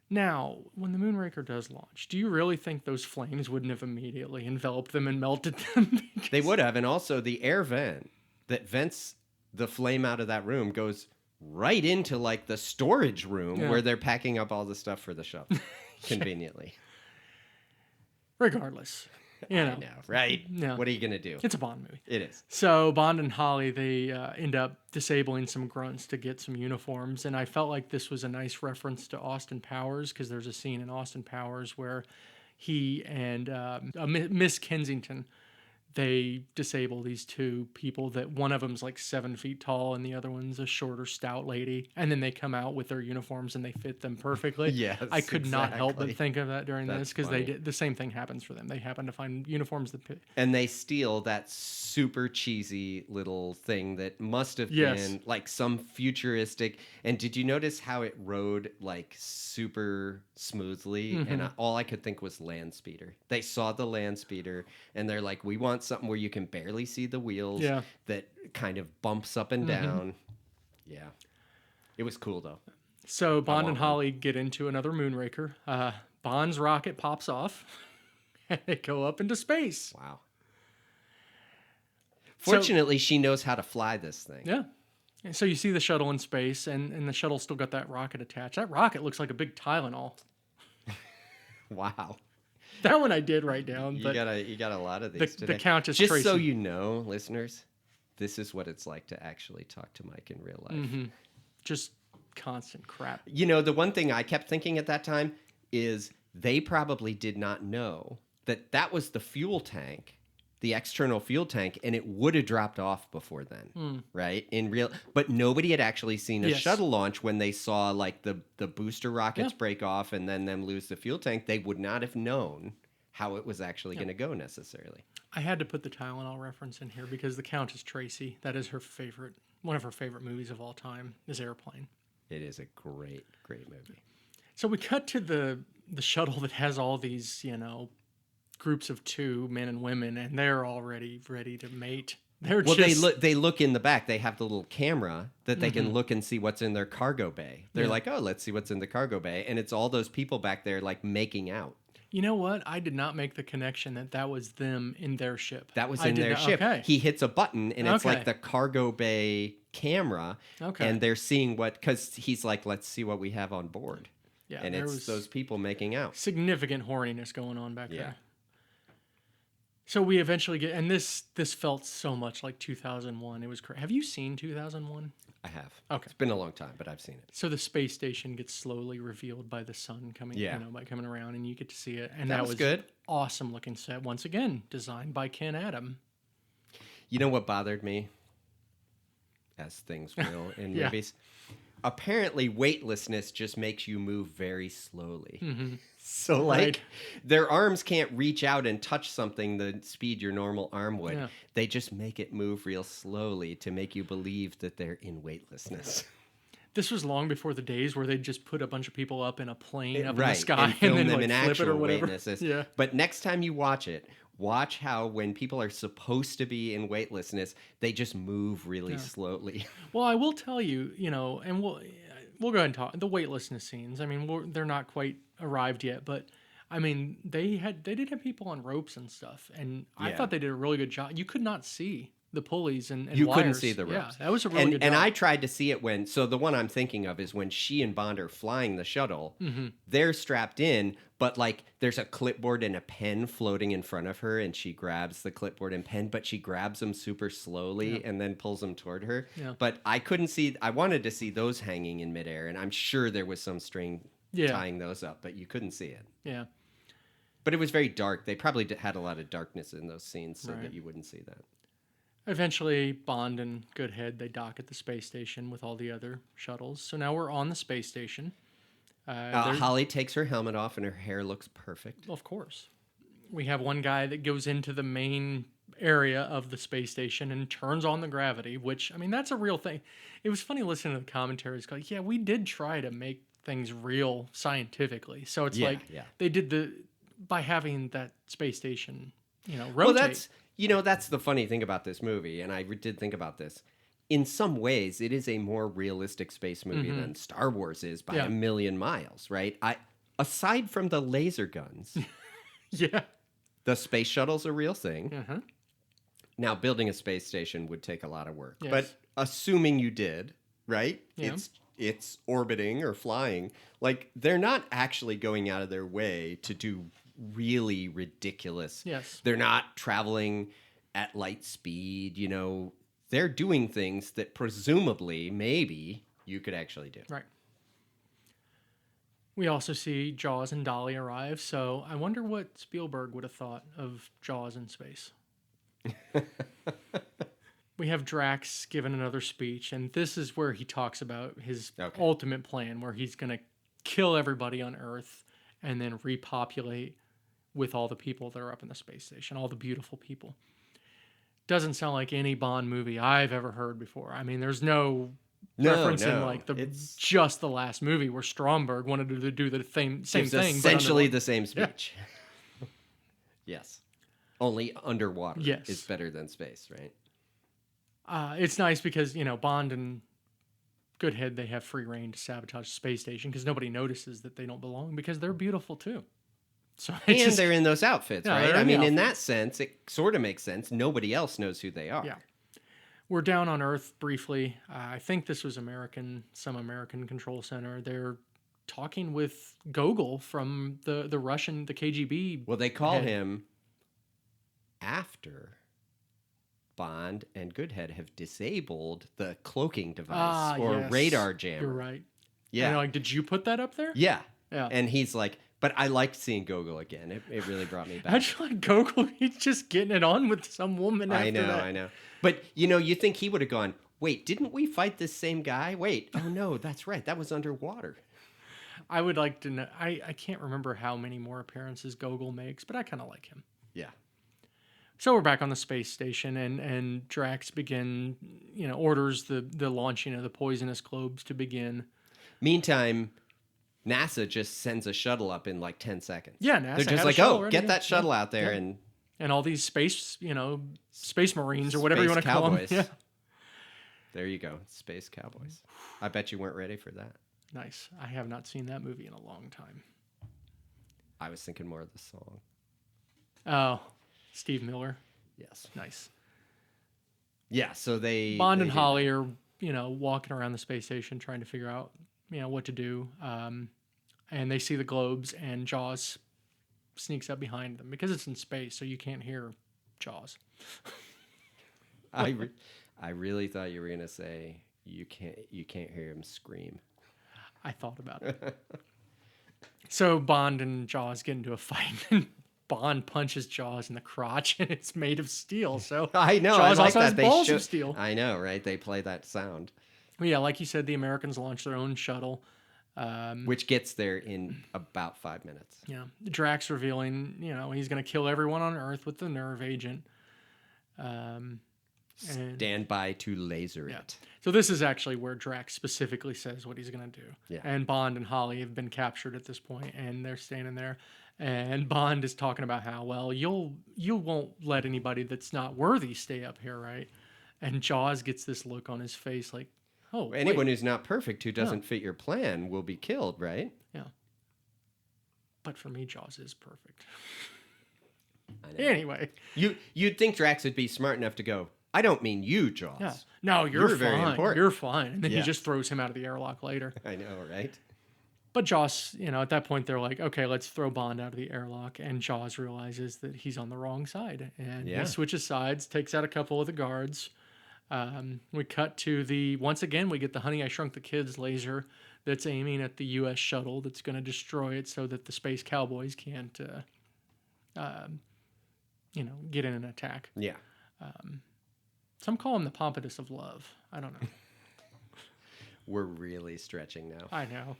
Now, when the Moonraker does launch, do you really think those flames wouldn't have immediately enveloped them and melted them? They would have, and also the air vent that vents the flame out of that room goes right into like the storage room where they're packing up all the stuff for the shuttle, conveniently. Regardless. I know, right? Yeah. What are you going to do? It's a Bond movie. It is. So Bond and Holly, they end up disabling some grunts to get some uniforms. And I felt like this was a nice reference to Austin Powers, because there's a scene in Austin Powers where he and Miss Kensington, they disable these two people that one of them's like 7 feet tall and the other one's a shorter, stout lady. And then they come out with their uniforms and they fit them perfectly. Yes, I could not help but think of that during That's this, because funny. the same thing happens for them. They happen to find uniforms that fit. And they steal that super cheesy little thing that must have been like some futuristic. And did you notice how it rode like super smoothly? Mm-hmm. And all I could think was land speeder. They saw the land speeder and they're like, we want something where you can barely see the wheels that kind of bumps up and down. Yeah. It was cool though. So Bond and Holly get into another Moonraker. Bond's rocket pops off and they go up into space. Wow. Fortunately, she knows how to fly this thing. Yeah. And so you see the shuttle in space, and the shuttle's still got that rocket attached. That rocket looks like a big Tylenol. Wow. That one I did write down. You But got a lot of these today. the Countess Just Tracy. so you know, listeners, this is what it's like to actually talk to Mike in real life. Just constant crap. You know, the one thing I kept thinking at that time is they probably did not know that was the fuel tank, the external fuel tank, and it would have dropped off before then, right? But nobody had actually seen a shuttle launch when they saw like the booster rockets break off and then them lose the fuel tank. They would not have known how it was actually going to go necessarily. I had to put the Tylenol reference in here because the Countess Tracy, that is one of her favorite movies of all time, is Airplane. It is a great, great movie. So we cut to the shuttle that has all these, groups of two, men and women, and they're already ready to mate. They look in the back. They have the little camera that they can look and see what's in their cargo bay. They're like, oh, let's see what's in the cargo bay. And it's all those people back there like making out. You know what? I did not make the connection that was them in their ship. That was in their ship. Okay. He hits a button and it's like the cargo bay camera. Okay. And they're seeing because he's like, let's see what we have on board. Yeah. And it's those people making out. Significant horniness going on back there. So we eventually get, and this felt so much like 2001. It was crazy. Have you seen 2001? I have. Okay. It's been a long time, but I've seen it. So the space station gets slowly revealed by the sun coming, by coming around, and you get to see it. And that was good. Awesome looking set. Once again, designed by Ken Adam. You know what bothered me? As things will in movies. apparently weightlessness just makes you move very slowly. Mm-hmm. So, like, Right. their arms can't reach out and touch something the speed your normal arm would. Yeah. They just make it move real slowly to make you believe that they're in weightlessness. This was long before the days where they'd just put a bunch of people up in a plane up in the Right, sky and film then them like in flip it or actual whatever. weightlessness. Yeah. But next time you watch it, watch how when people are supposed to be in weightlessness, they just move really slowly. Well, I will tell you, and we'll go ahead and talk the weightlessness scenes. I mean, they're not quite arrived yet, but I mean, they did have people on ropes and stuff, and I Yeah. thought they did a really good job. You could not see the pulleys and You wires. couldn't see the ropes. Yeah, that was a really good job. And I tried to see it so the one I'm thinking of is when she and Bond are flying the shuttle. Mm-hmm. They're strapped in, but like there's a clipboard and a pen floating in front of her, and she grabs the clipboard and pen, but she grabs them super slowly and then pulls them toward her. Yeah. But I couldn't see, I wanted to see those hanging in midair, and I'm sure there was some string tying those up, but you couldn't see it. Yeah. But it was very dark. They probably had a lot of darkness in those scenes so Right. that you wouldn't see that. Eventually, Bond and Goodhead, they dock at the space station with all the other shuttles. So now we're on the space station. Holly takes her helmet off and her hair looks perfect. Of course. We have one guy that goes into the main area of the space station and turns on the gravity, which, I mean, that's a real thing. It was funny listening to the commentaries. Like, yeah, we did try to make things real scientifically. So it's they did by having that space station, rotate. Well, that's the funny thing about this movie, and I did think about this. In some ways, it is a more realistic space movie than Star Wars is by a million miles, right? Aside from the laser guns, yeah, the space shuttle's a real thing. uh-huh. Now, building a space station would take a lot of work, Yes. but assuming you did, right? Yeah. It's orbiting or flying. Like they're not actually going out of their way to do really ridiculous. Yes. They're not traveling at light speed, They're doing things that presumably, maybe, you could actually do. Right. We also see Jaws and Dolly arrive, so I wonder what Spielberg would have thought of Jaws in space. We have Drax giving another speech, and this is where he talks about his ultimate plan, where he's going to kill everybody on Earth and then repopulate with all the people that are up in the space station, all the beautiful people. Doesn't sound like any Bond movie I've ever heard before. I mean, there's no reference in like just the last movie where Stromberg wanted to do the same thing. Essentially the same speech. Yeah. Yes. Only underwater is better than space, right? It's nice because, Bond and Goodhead, they have free reign to sabotage the space station because nobody notices that they don't belong because they're beautiful too. So they're in those outfits, right? I mean, in that sense, it sort of makes sense. Nobody else knows who they are. Yeah. We're down on Earth briefly. I think this was some American control center. They're talking with Gogol from the Russian, the KGB. Well, they call him after Bond and Goodhead have disabled the cloaking device or radar jammer. You're right. Yeah. And like, did you put that up there? Yeah. Yeah. And he's like, but I liked seeing Gogol again. It really brought me back. Actually, like Gogol, he's just getting it on with some woman after that. I know. But, you think he would have gone, wait, didn't we fight this same guy? Wait, oh no, that's right. That was underwater. I would like to know. I can't remember how many more appearances Gogol makes, but I kind of like him. Yeah. So we're back on the space station, and Drax orders the launching of the poisonous globes to begin. Meantime, NASA just sends a shuttle up in like 10 seconds. Yeah, NASA. They're just like, get that shuttle out there. Yeah. And all these space marines or whatever you want to call them. Yeah. There you go. Space cowboys. I bet you weren't ready for that. Nice. I have not seen that movie in a long time. I was thinking more of the song. Oh, Steve Miller. Yes. Nice. Yeah, so Bond and Holly are, walking around the space station trying to figure out, what to do. And they see the globes, and Jaws sneaks up behind them because it's in space, so you can't hear Jaws. I really thought you were gonna say you can't hear him scream. I thought about it. So Bond and Jaws get into a fight, and Bond punches Jaws in the crotch, and it's made of steel. So I know. Jaws I like also that. has balls of steel. I know, right? They play that sound. Well, yeah, like you said, the Americans launched their own shuttle. which gets there in about 5 minutes. Yeah, Drax revealing, he's going to kill everyone on Earth with the nerve agent. And Stand by to laser yeah, it. so this is actually where Drax specifically says what he's going to do. Yeah. And Bond and Holly have been captured at this point, and they're standing there. And Bond is talking about how, well, you won't let anybody that's not worthy stay up here, right? And Jaws gets this look on his face like, oh, Anyone wait. who's not perfect, who doesn't fit your plan, will be killed, right? Yeah. But for me, Jaws is perfect. I know. Anyway. You'd think Drax would be smart enough to go, I don't mean you, Jaws. Yeah. No, you're fine. very important. You're fine. And then Yeah. he just throws him out of the airlock later. I know, right? But Jaws, at that point, they're like, okay, let's throw Bond out of the airlock. And Jaws realizes that he's on the wrong side. And Yeah. he switches sides, takes out a couple of the guards. We cut to once again, we get the Honey, I Shrunk the Kids laser that's aiming at the U.S. shuttle that's going to destroy it so that the space cowboys can't, get in and attack. Yeah. Some call him the Pompadour of Love. I don't know. We're really stretching now. I know.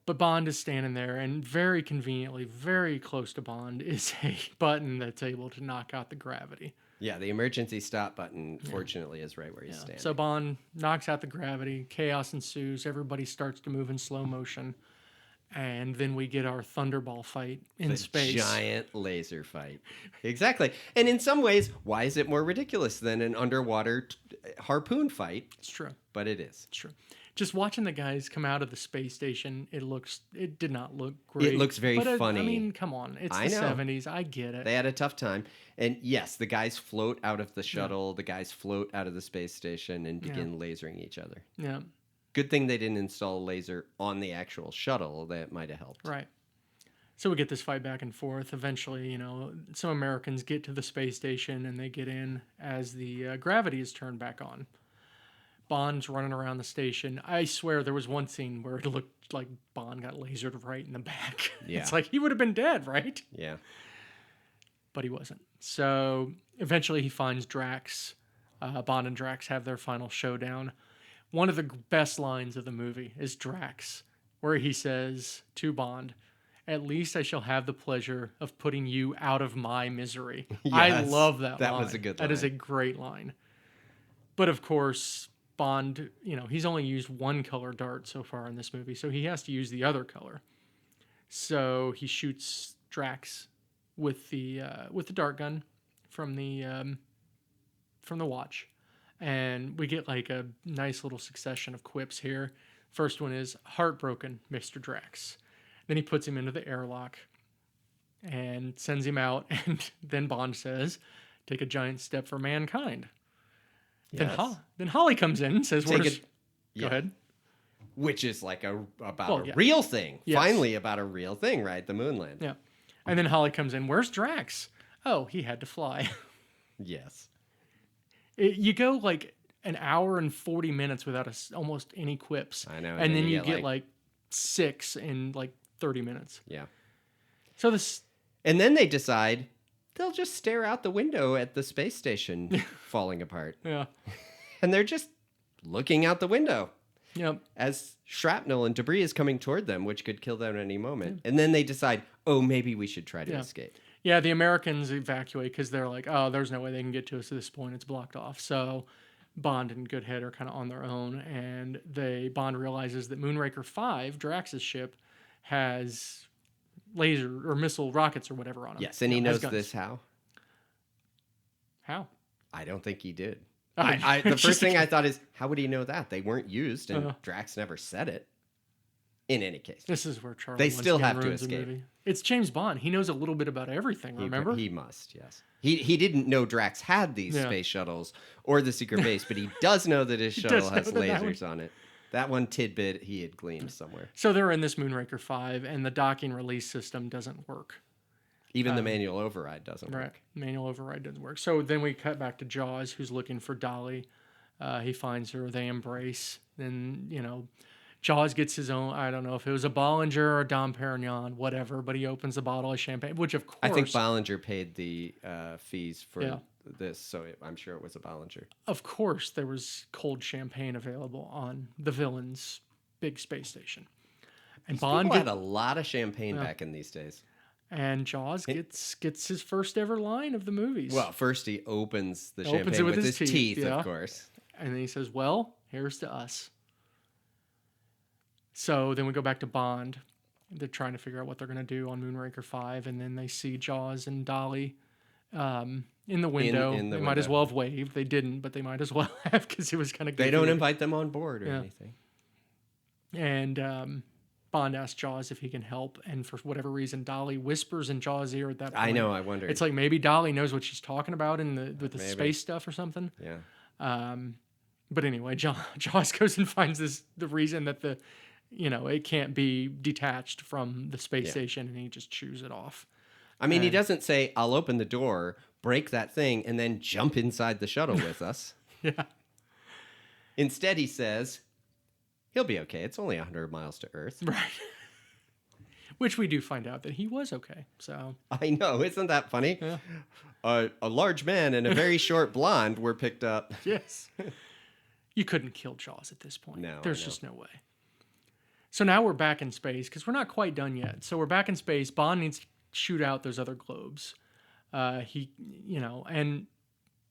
But Bond is standing there, and very conveniently, very close to Bond is a button that's able to knock out the gravity. Yeah, the emergency stop button, fortunately, is right where he's standing. So Bond knocks out the gravity, chaos ensues, everybody starts to move in slow motion, and then we get our Thunderball fight in space. Giant laser fight. Exactly. And in some ways, why is it more ridiculous than an underwater harpoon fight? It's true. But it is. It's true. Just watching the guys come out of the space station, it did not look great. It looks very funny. I mean, come on. It's the 70s. I get it. They had a tough time. And yes, the guys float out of the shuttle. The guys float out of the space station and begin lasering each other. Yeah. Good thing they didn't install a laser on the actual shuttle. That might have helped. Right. So we get this fight back and forth. Eventually, some Americans get to the space station and they get in as the gravity is turned back on. Bond's running around the station. I swear there was one scene where it looked like Bond got lasered right in the back. Yeah. It's like he would have been dead, right? Yeah. But he wasn't. So eventually he finds Drax. Bond and Drax have their final showdown. One of the best lines of the movie is Drax, where he says to Bond, "At least I shall have the pleasure of putting you out of my misery." I Yes, love that line. that was a good That is a line. great line. But of course, Bond, he's only used one color dart so far in this movie, so he has to use the other color. So he shoots Drax with the dart gun from the watch, and we get like a nice little succession of quips here. First one is "Heartbroken, Mr. Drax." Then he puts him into the airlock and sends him out, and then Bond says, "Take a giant step for mankind." Yes. Then Holly comes in and says, Take "Where's?" it- Go yeah. ahead. Which is like about Well, a yeah. real thing. Yes. Finally, about a real thing, right? The moonland. Yeah. And then Holly comes in. "Where's Drax?" "Oh, he had to fly." Yes. You go like an hour and 40 minutes without almost any quips. I know. And then you get like 6 in like 30 minutes. Yeah. So this, And then they decide they'll just stare out the window at the space station falling apart. yeah. And they're just looking out the window Yep. as shrapnel and debris is coming toward them, which could kill them at any moment. And then they decide, oh, maybe we should try to Yeah. escape. Yeah, the Americans evacuate because they're like, oh, there's no way they can get to us at this point. It's blocked off. So Bond and Goodhead are kind of on their own. And Bond realizes that Moonraker 5, Drax's ship, has laser or missile rockets or whatever on them. Yes, and he has knows guns. this how? How? I don't think he did. Oh, The just- first thing I thought is, how would he know that? They weren't used, and Uh-huh. Drax never said it. In any case. This is where Charlie They once still again have to ruins the escape. movie. It's James Bond. He knows a little bit about everything, remember? He must, yes. He didn't know Drax had these Yeah. space shuttles or the secret base, but he does know that his does shuttle know has that that one- lasers on it. That one tidbit he had gleaned somewhere. So they're in this Moonraker 5, and the docking release system doesn't work. Even the manual override doesn't Right. work. Manual override doesn't work. So then we cut back to Jaws, who's looking for Dolly. He finds her. They embrace. Then, Jaws gets his own, I don't know if it was a Bollinger or a Dom Perignon, whatever, but he opens a bottle of champagne, which of course. I think Bollinger paid the fees for Yeah. this, so I'm sure it was a Bollinger. Of course, there was cold champagne available on the villain's big space station. And Bond People had a lot of champagne back in these days. And Jaws gets his first ever line of the movies. Well, first he opens the champagne with his teeth, of course. And then he says, well, here's to us. So then we go back to Bond. They're trying to figure out what they're going to do on Moonraker 5. And then they see Jaws and Dolly in the window. They might as well have waved. They didn't, but they might as well have because it was kind of good. They don't invite them on board or anything. And Bond asks Jaws if he can help. And for whatever reason, Dolly whispers in Jaws' ear at that point. I know, I wonder. It's like maybe Dolly knows what she's talking about with the space stuff or something. Yeah. But anyway, Jaws goes and finds the reason that it can't be detached from the space station, and he just chews it off. I mean, he doesn't say, I'll open the door, break that thing, and then jump inside the shuttle with us. Yeah. Instead, he says, he'll be okay. It's only 100 miles to Earth. Right. Which we do find out that he was okay. So I know. Isn't that funny? Yeah. A large man and a very short blonde were picked up. Yes. You couldn't kill Jaws at this point. No. There's just no way. So now we're back in space because we're not quite done yet. So we're back in space. Bond needs to shoot out those other globes. And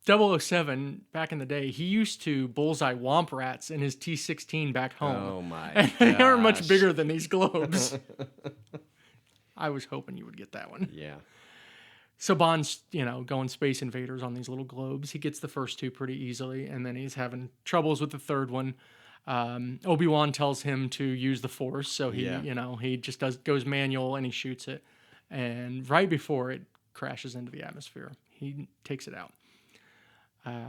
007, back in the day, he used to bullseye womp rats in his T-16 back home. Oh, my And they aren't much bigger than these globes. I was hoping you would get that one. Yeah. So Bond's, going Space Invaders on these little globes. He gets the first two pretty easily, and then he's having troubles with the third one. Obi-Wan tells him to use the Force, so he just goes manual and he shoots it. And right before it crashes into the atmosphere, he takes it out.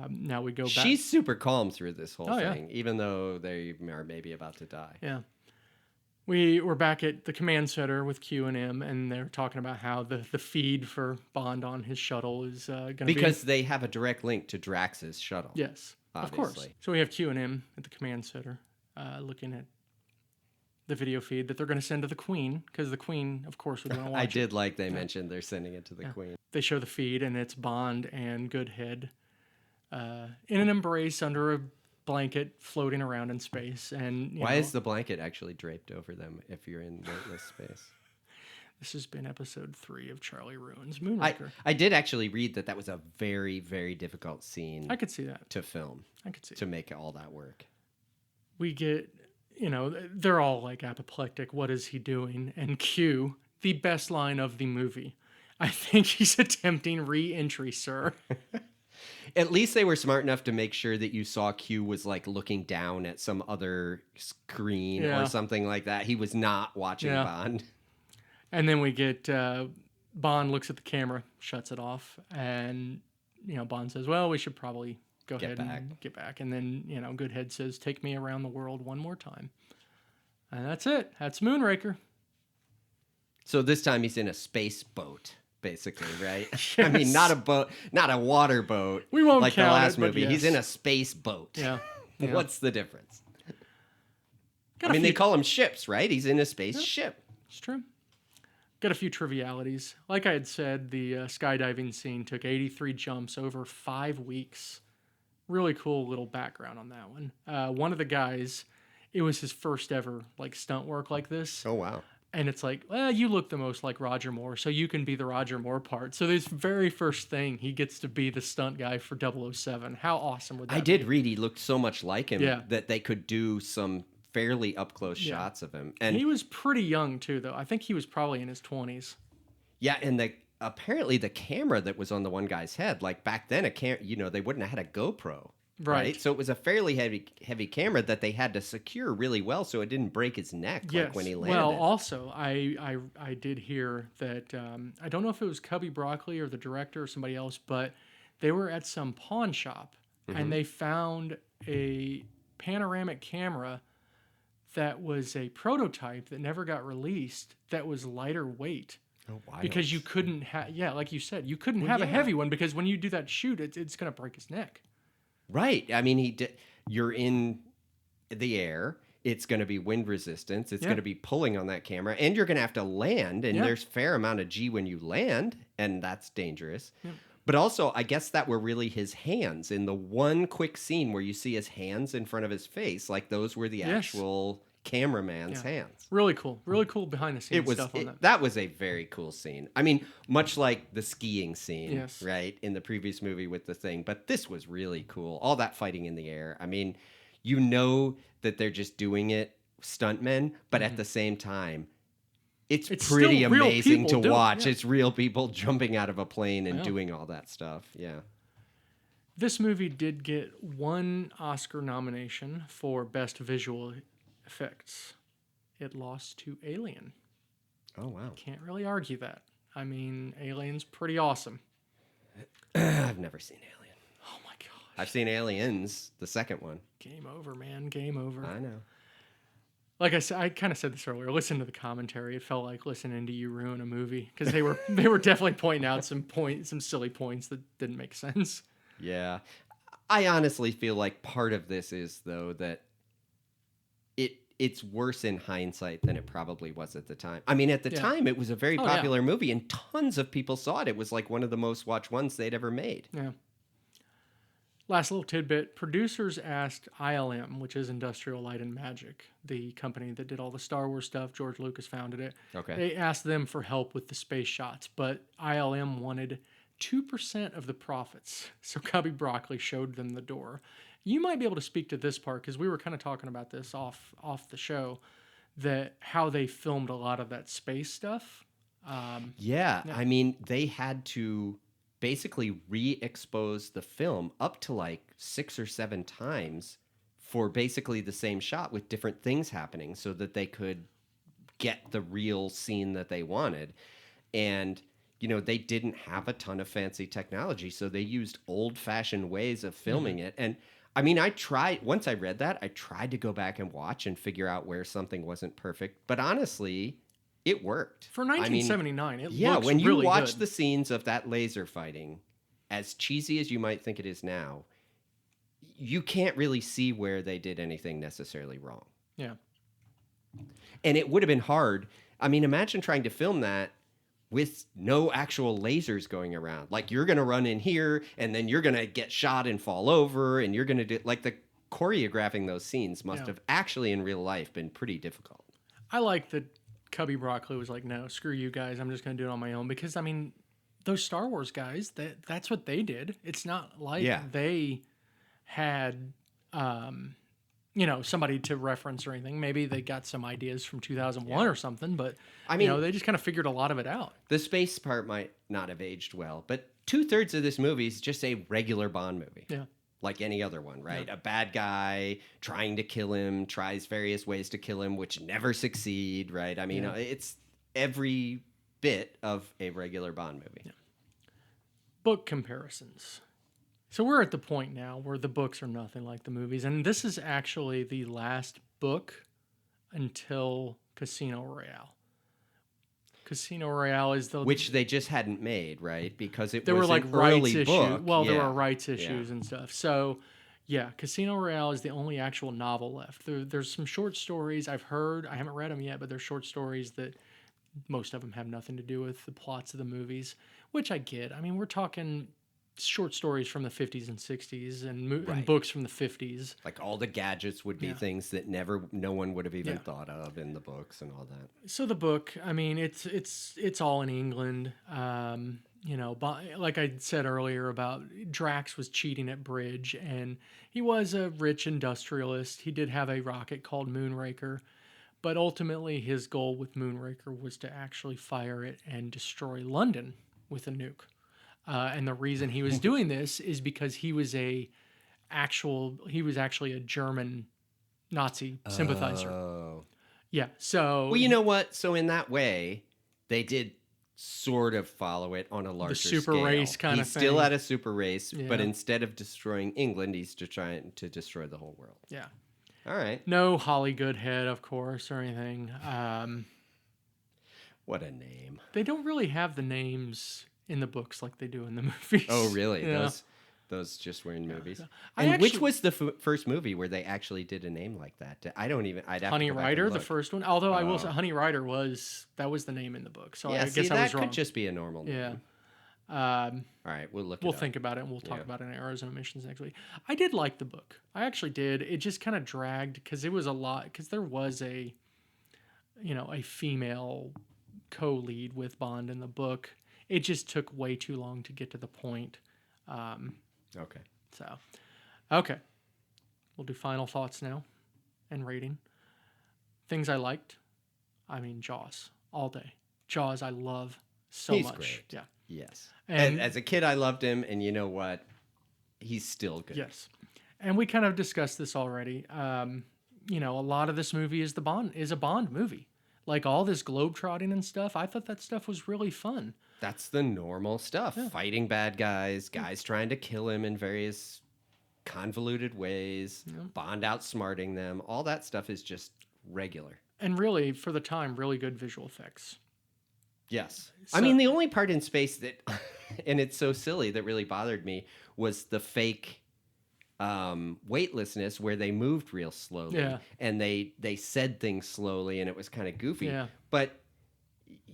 Now we go back. She's super calm through this whole thing, yeah. even though they are maybe about to die. Yeah. We're back at the command center with Q and M, and they're talking about how the feed for Bond on his shuttle is going to be... Because they have a direct link to Drax's shuttle. Yes, obviously. Of course. So we have Q and M at the command center looking at the video feed that they're going to send to the Queen, because the Queen, of course, would want to watch I did like they mentioned they're sending it to the Queen. They show the feed, and it's Bond and Goodhead in an embrace under a blanket floating around in space. And why is the blanket actually draped over them if you're in weightless space? This has been episode 3 of Charlie Ruins Moonraker. I did actually read that was a very, very difficult scene. I could see that. To film. I could see to make all that work. We get, they're all like apoplectic. What is he doing? And Q, the best line of the movie. I think he's attempting re-entry, sir. At least they were smart enough to make sure that you saw Q was like looking down at some other screen or something like that. He was not watching Bond. And then we get Bond looks at the camera, shuts it off, and Bond says, "Well, we should probably get back." And then Goodhead says, "Take me around the world one more time." And that's it. That's Moonraker. So this time he's in a space boat. Basically, right? Yes. I mean, not a boat, not a water boat. We won't like count the last it, but movie. yes. He's in a space boat. Yeah. What's the difference? They call them ships, right? He's in a space ship. It's true. Got a few trivialities. Like I had said, the skydiving scene took 83 jumps over 5 weeks. Really cool little background on that one. One of the guys, it was his first ever stunt work like this. Oh, wow. And it's like, well, you look the most like Roger Moore, so you can be the Roger Moore part. So this very first thing, he gets to be the stunt guy for 007. How awesome would that be? I did read he looked so much like him that they could do some fairly up-close shots of him. And he was pretty young, too, though. I think he was probably in his 20s. Yeah, and apparently the camera that was on the one guy's head, back then, they wouldn't have had a GoPro. Right. So it was a fairly heavy camera that they had to secure really well so it didn't break his neck when he landed. Well, also, I did hear that, I don't know if it was Cubby Broccoli or the director or somebody else, but they were at some pawn shop and they found a panoramic camera that was a prototype that never got released that was lighter weight. Oh, wow. Because you couldn't have, like you said, you couldn't have a heavy one because when you do that shoot, it's going to break his neck. Right. I mean, you're in the air. It's going to be wind resistance. It's going to be pulling on that camera. And you're going to have to land. And there's a fair amount of G when you land. And that's dangerous. Yeah. But also, I guess that were really his hands in the one quick scene where you see his hands in front of his face. Like those were the Yes. actual cameraman's Yeah. hands. Really cool. Really cool behind the scenes stuff on that. That was a very cool scene. I mean, much like the skiing scene, Yes. right, in the previous movie with the thing. But this was really cool. All that fighting in the air. I mean, you know that they're just doing it stuntmen, but at the same time, it's pretty still real amazing people to doing it, watch. yeah. It's real people jumping out of a plane and Yeah. doing all that stuff. Yeah. This movie did get one Oscar nomination for Best Visual Effects. It lost to Alien. Oh, wow. Can't really argue that. I mean, Alien's pretty awesome. I've never seen Alien. Oh my gosh. I've seen Aliens, the second one. Game over, man. Game over. I know. Like I said, I kind of said this earlier. Listen to the commentary. It felt like listening to you ruin a movie because they were definitely pointing out some silly points that didn't make sense. Yeah. I honestly feel like part of this is, though, that it's worse in hindsight than it probably was at the time. I mean, at the time, it was a very popular movie, and tons of people saw it. It was like one of the most watched ones they'd ever made. Yeah. Last little tidbit. Producers asked ILM, which is Industrial Light and Magic, the company that did all the Star Wars stuff. George Lucas founded it. Okay. They asked them for help with the space shots, but ILM wanted 2% of the profits. So Cubby Broccoli showed them the door. You might be able to speak to this part because we were kind of talking about this off the show, that how they filmed a lot of that space stuff. Yeah. I mean, they had to basically re-expose the film up to like 6 or 7 times for basically the same shot with different things happening so that they could get the real scene that they wanted. And you know, they didn't have a ton of fancy technology, so they used old-fashioned ways of filming it. And I mean, once I read that, I tried to go back and watch and figure out where something wasn't perfect. But honestly, it worked. For 1979, it yeah, looks when you really watch good. the scenes of that laser fighting, as cheesy as you might think it is now, you can't really see where they did anything necessarily wrong. Yeah. And it would have been hard. I mean, imagine trying to film that with no actual lasers going around. Like, you're going to run in here, and then you're going to get shot and fall over, and you're going to do... Like, the choreographing those scenes must have actually, in real life, been pretty difficult. I like that Cubby Broccoli was like, no, screw you guys. I'm just going to do it on my own. Because, I mean, those Star Wars guys, that's what they did. It's not like they had... somebody to reference or anything. Maybe they got some ideas from 2001 or something, but I mean, they just kind of figured a lot of it out. The space part might not have aged well, but 2/3 of this movie is just a regular Bond movie. Yeah. Like any other one, right? Yeah. A bad guy trying to kill him, tries various ways to kill him, which never succeed, right? I mean, it's every bit of a regular Bond movie. Yeah. Book comparisons. So we're at the point now where the books are nothing like the movies. And this is actually the last book until Casino Royale. Casino Royale is the... Which they just hadn't made, right? Because there were like an rights early book. issues. Well, there were rights issues and stuff. So, yeah, Casino Royale is the only actual novel left. There's some short stories I've heard. I haven't read them yet, but they're short stories that most of them have nothing to do with the plots of the movies, which I get. I mean, we're talking short stories from the 50s and 60s and books from the 50s. Like all the gadgets would be things that no one would have even thought of in the books and all that. So the book, I mean, it's all in England. Like I said earlier about Drax was cheating at bridge, and he was a rich industrialist. He did have a rocket called Moonraker, but ultimately his goal with Moonraker was to actually fire it and destroy London with a nuke. And the reason he was doing this is because he was actually a German Nazi sympathizer. Oh. Yeah. So, well, you know what? So in that way, they did sort of follow it on a larger super scale. race kind of He's thing. still at a super race, but Yeah. instead of destroying England, he's just trying to destroy the whole world. Yeah. All right. No Holly Goodhead, of course, or anything. What a name. They don't really have the names in the books like they do in the movies. Oh, really? Yeah. Those just were in movies. I Which actually- was the first movie where they actually did a name like that? I don't even. I'd have Honey to go back Rider, and the look. first one. Although I will say Honey Rider was the name in the book. So Yeah, I see, guess I that was wrong. could just be a normal name. Yeah. All right, we'll look it We'll up. think about it, and we'll talk Yeah. about it in errors and omissions next week. I did like the book. I actually did. It just kind of dragged because it was a lot. Because there was a female co-lead with Bond in the book. It just took way too long to get to the point. Okay. So, okay, we'll do final thoughts now and rating. Things I liked. I mean, Jaws all day. Jaws, I love so He's much. great. Yeah. Yes. And As a kid, I loved him, and you know what? He's still good. yes, and we kind of discussed this already. A lot of this movie is a Bond movie. Like all this globetrotting and stuff. I thought that stuff was really fun. That's the normal stuff. Yeah. Fighting bad guys, guys trying to kill him in various convoluted ways, Bond outsmarting them. All that stuff is just regular. And really, for the time, really good visual effects. Yes. So- I mean, the only part in space that, and it's so silly, that really bothered me was the fake weightlessness where they moved real slowly. Yeah. And they said things slowly and it was kind of goofy. Yeah. But,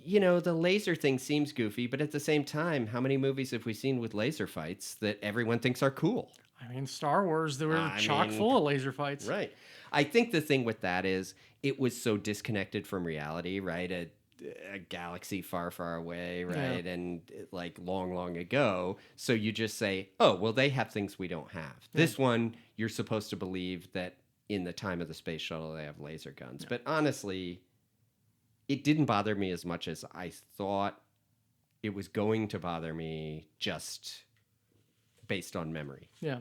the laser thing seems goofy, but at the same time, how many movies have we seen with laser fights that everyone thinks are cool? I mean, Star Wars, they were chock mean, full of laser fights. Right. I think the thing with that is it was so disconnected from reality, right? A galaxy far, far away, right? Yeah. And like long, long ago. So you just say, oh, well, they have things we don't have. This one, you're supposed to believe that in the time of the space shuttle, they have laser guns. But honestly, it didn't bother me as much as I thought it was going to bother me just based on memory. Yeah.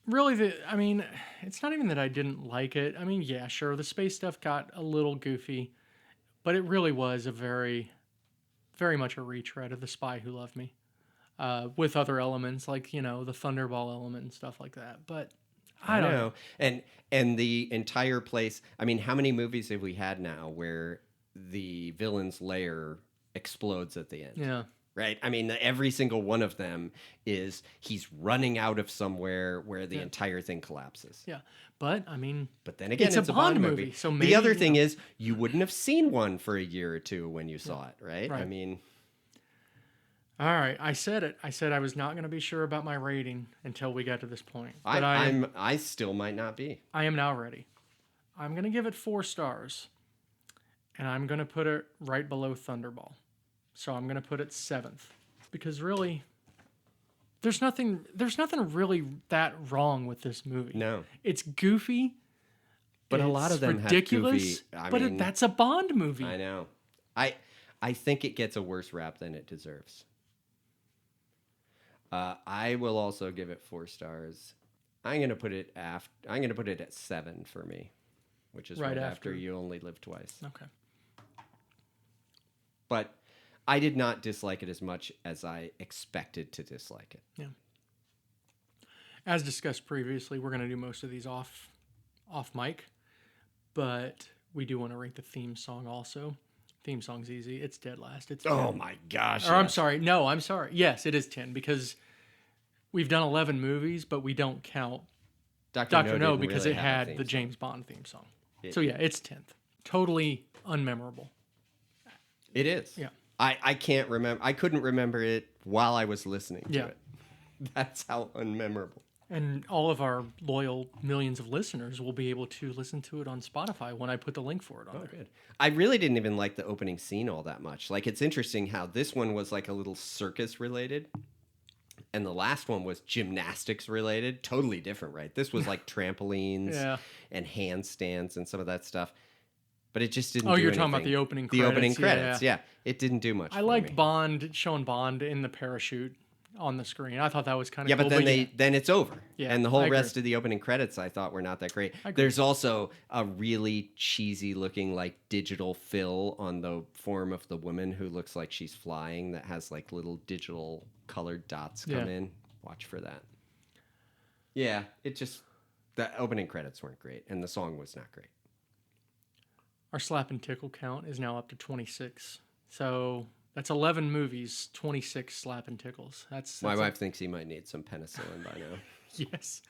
Really, it's not even that I didn't like it. I mean, yeah, sure, the space stuff got a little goofy, but it really was a very, very much a retread of The Spy Who Loved Me, with other elements like the Thunderball element and stuff like that. But I don't know. And the entire place. I mean, how many movies have we had now where the villain's lair explodes at the end? Yeah. Right? I mean, every single one of them is he's running out of somewhere where the entire thing collapses. Yeah. But I mean, But then again, it's a a Bond movie. movie. So maybe, the other thing is you wouldn't have seen one for a year or two when you saw it, right? Right. I mean, all right, I said it. I said I was not going to be sure about my rating until we got to this point. But I still might not be. I am now ready. I'm going to give it 4 stars. And I'm going to put it right below Thunderball. So I'm going to put it 7th. Because really, there's nothing really that wrong with this movie. No. It's goofy. But a lot of them ridiculous, have goofy. but that's a Bond movie. I know. I think it gets a worse rap than it deserves. I will also give it 4 stars. I'm gonna put it at 7 for me, which is right after You Only Live Twice. Okay. But I did not dislike it as much as I expected to dislike it. Yeah. As discussed previously, we're gonna do most of these off mic, but we do want to rate the theme song also. Theme song's easy. It's dead last. It's 10. Oh my gosh! Or I'm sorry. No, I'm sorry. Yes, it is 10 because we've done 11 movies, but we don't count Dr. No because it had the James Bond theme song. So yeah, it's 10th. Totally unmemorable. It is. Yeah. I can't remember. I couldn't remember it while I was listening to Yeah. it. That's how unmemorable. And all of our loyal millions of listeners will be able to listen to it on Spotify when I put the link for it on there. Good. I really didn't even like the opening scene all that much. Like, it's interesting how this one was like a little circus related, and the last one was gymnastics related. Totally different, right? This was like trampolines and handstands and some of that stuff. But it just didn't. Oh, do you're anything. talking about the opening credits. The opening credits, yeah. It didn't do much. I liked Bond showing Bond in the parachute on the screen. I thought that was kind of cool. But then it's over. Yeah, and the I whole agree. rest of the opening credits I thought were not that great. I agree. There's also a really cheesy looking like digital fill on the form of the woman who looks like she's flying that has like little digital colored dots come in. Watch for that. Yeah, the opening credits weren't great and the song was not great. Our slap and tickle count is now up to 26. So that's 11 movies, 26 slap and tickles. That's My wife thinks he might need some penicillin by now. Yes.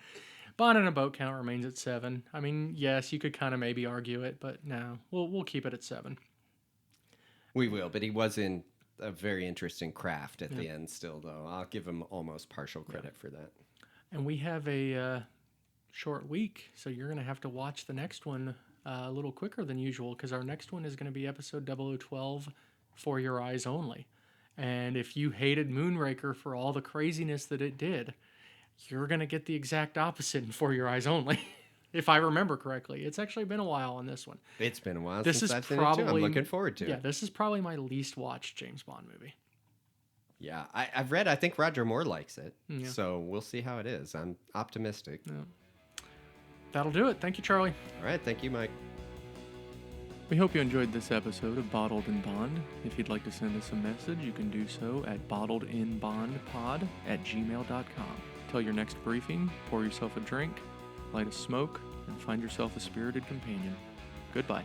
Bond and a boat count remains at 7. I mean, yes, you could kind of maybe argue it, but no, we'll keep it at 7. We will, but he was in a very interesting craft at the end still, though. I'll give him almost partial credit for that. And we have a short week, so you're going to have to watch the next one a little quicker than usual, because our next one is going to be episode 0012, For Your Eyes Only. And if you hated Moonraker for all the craziness that it did, you're going to get the exact opposite in For Your Eyes Only. If I remember correctly. It's actually been a while on this one. It's been a while This since is I've seen it, too. I'm probably- looking forward to Yeah, it. this is probably my least watched James Bond movie. Yeah, I've read, I think Roger Moore likes it. Yeah. So we'll see how it is. I'm optimistic. That'll do it. Thank you, Charlie. All right, thank you, Mike. We hope you enjoyed this episode of Bottled in Bond. If you'd like to send us a message, you can do so at bottledinbondpod@gmail.com. Till your next briefing, pour yourself a drink, light a smoke, and find yourself a spirited companion. Goodbye.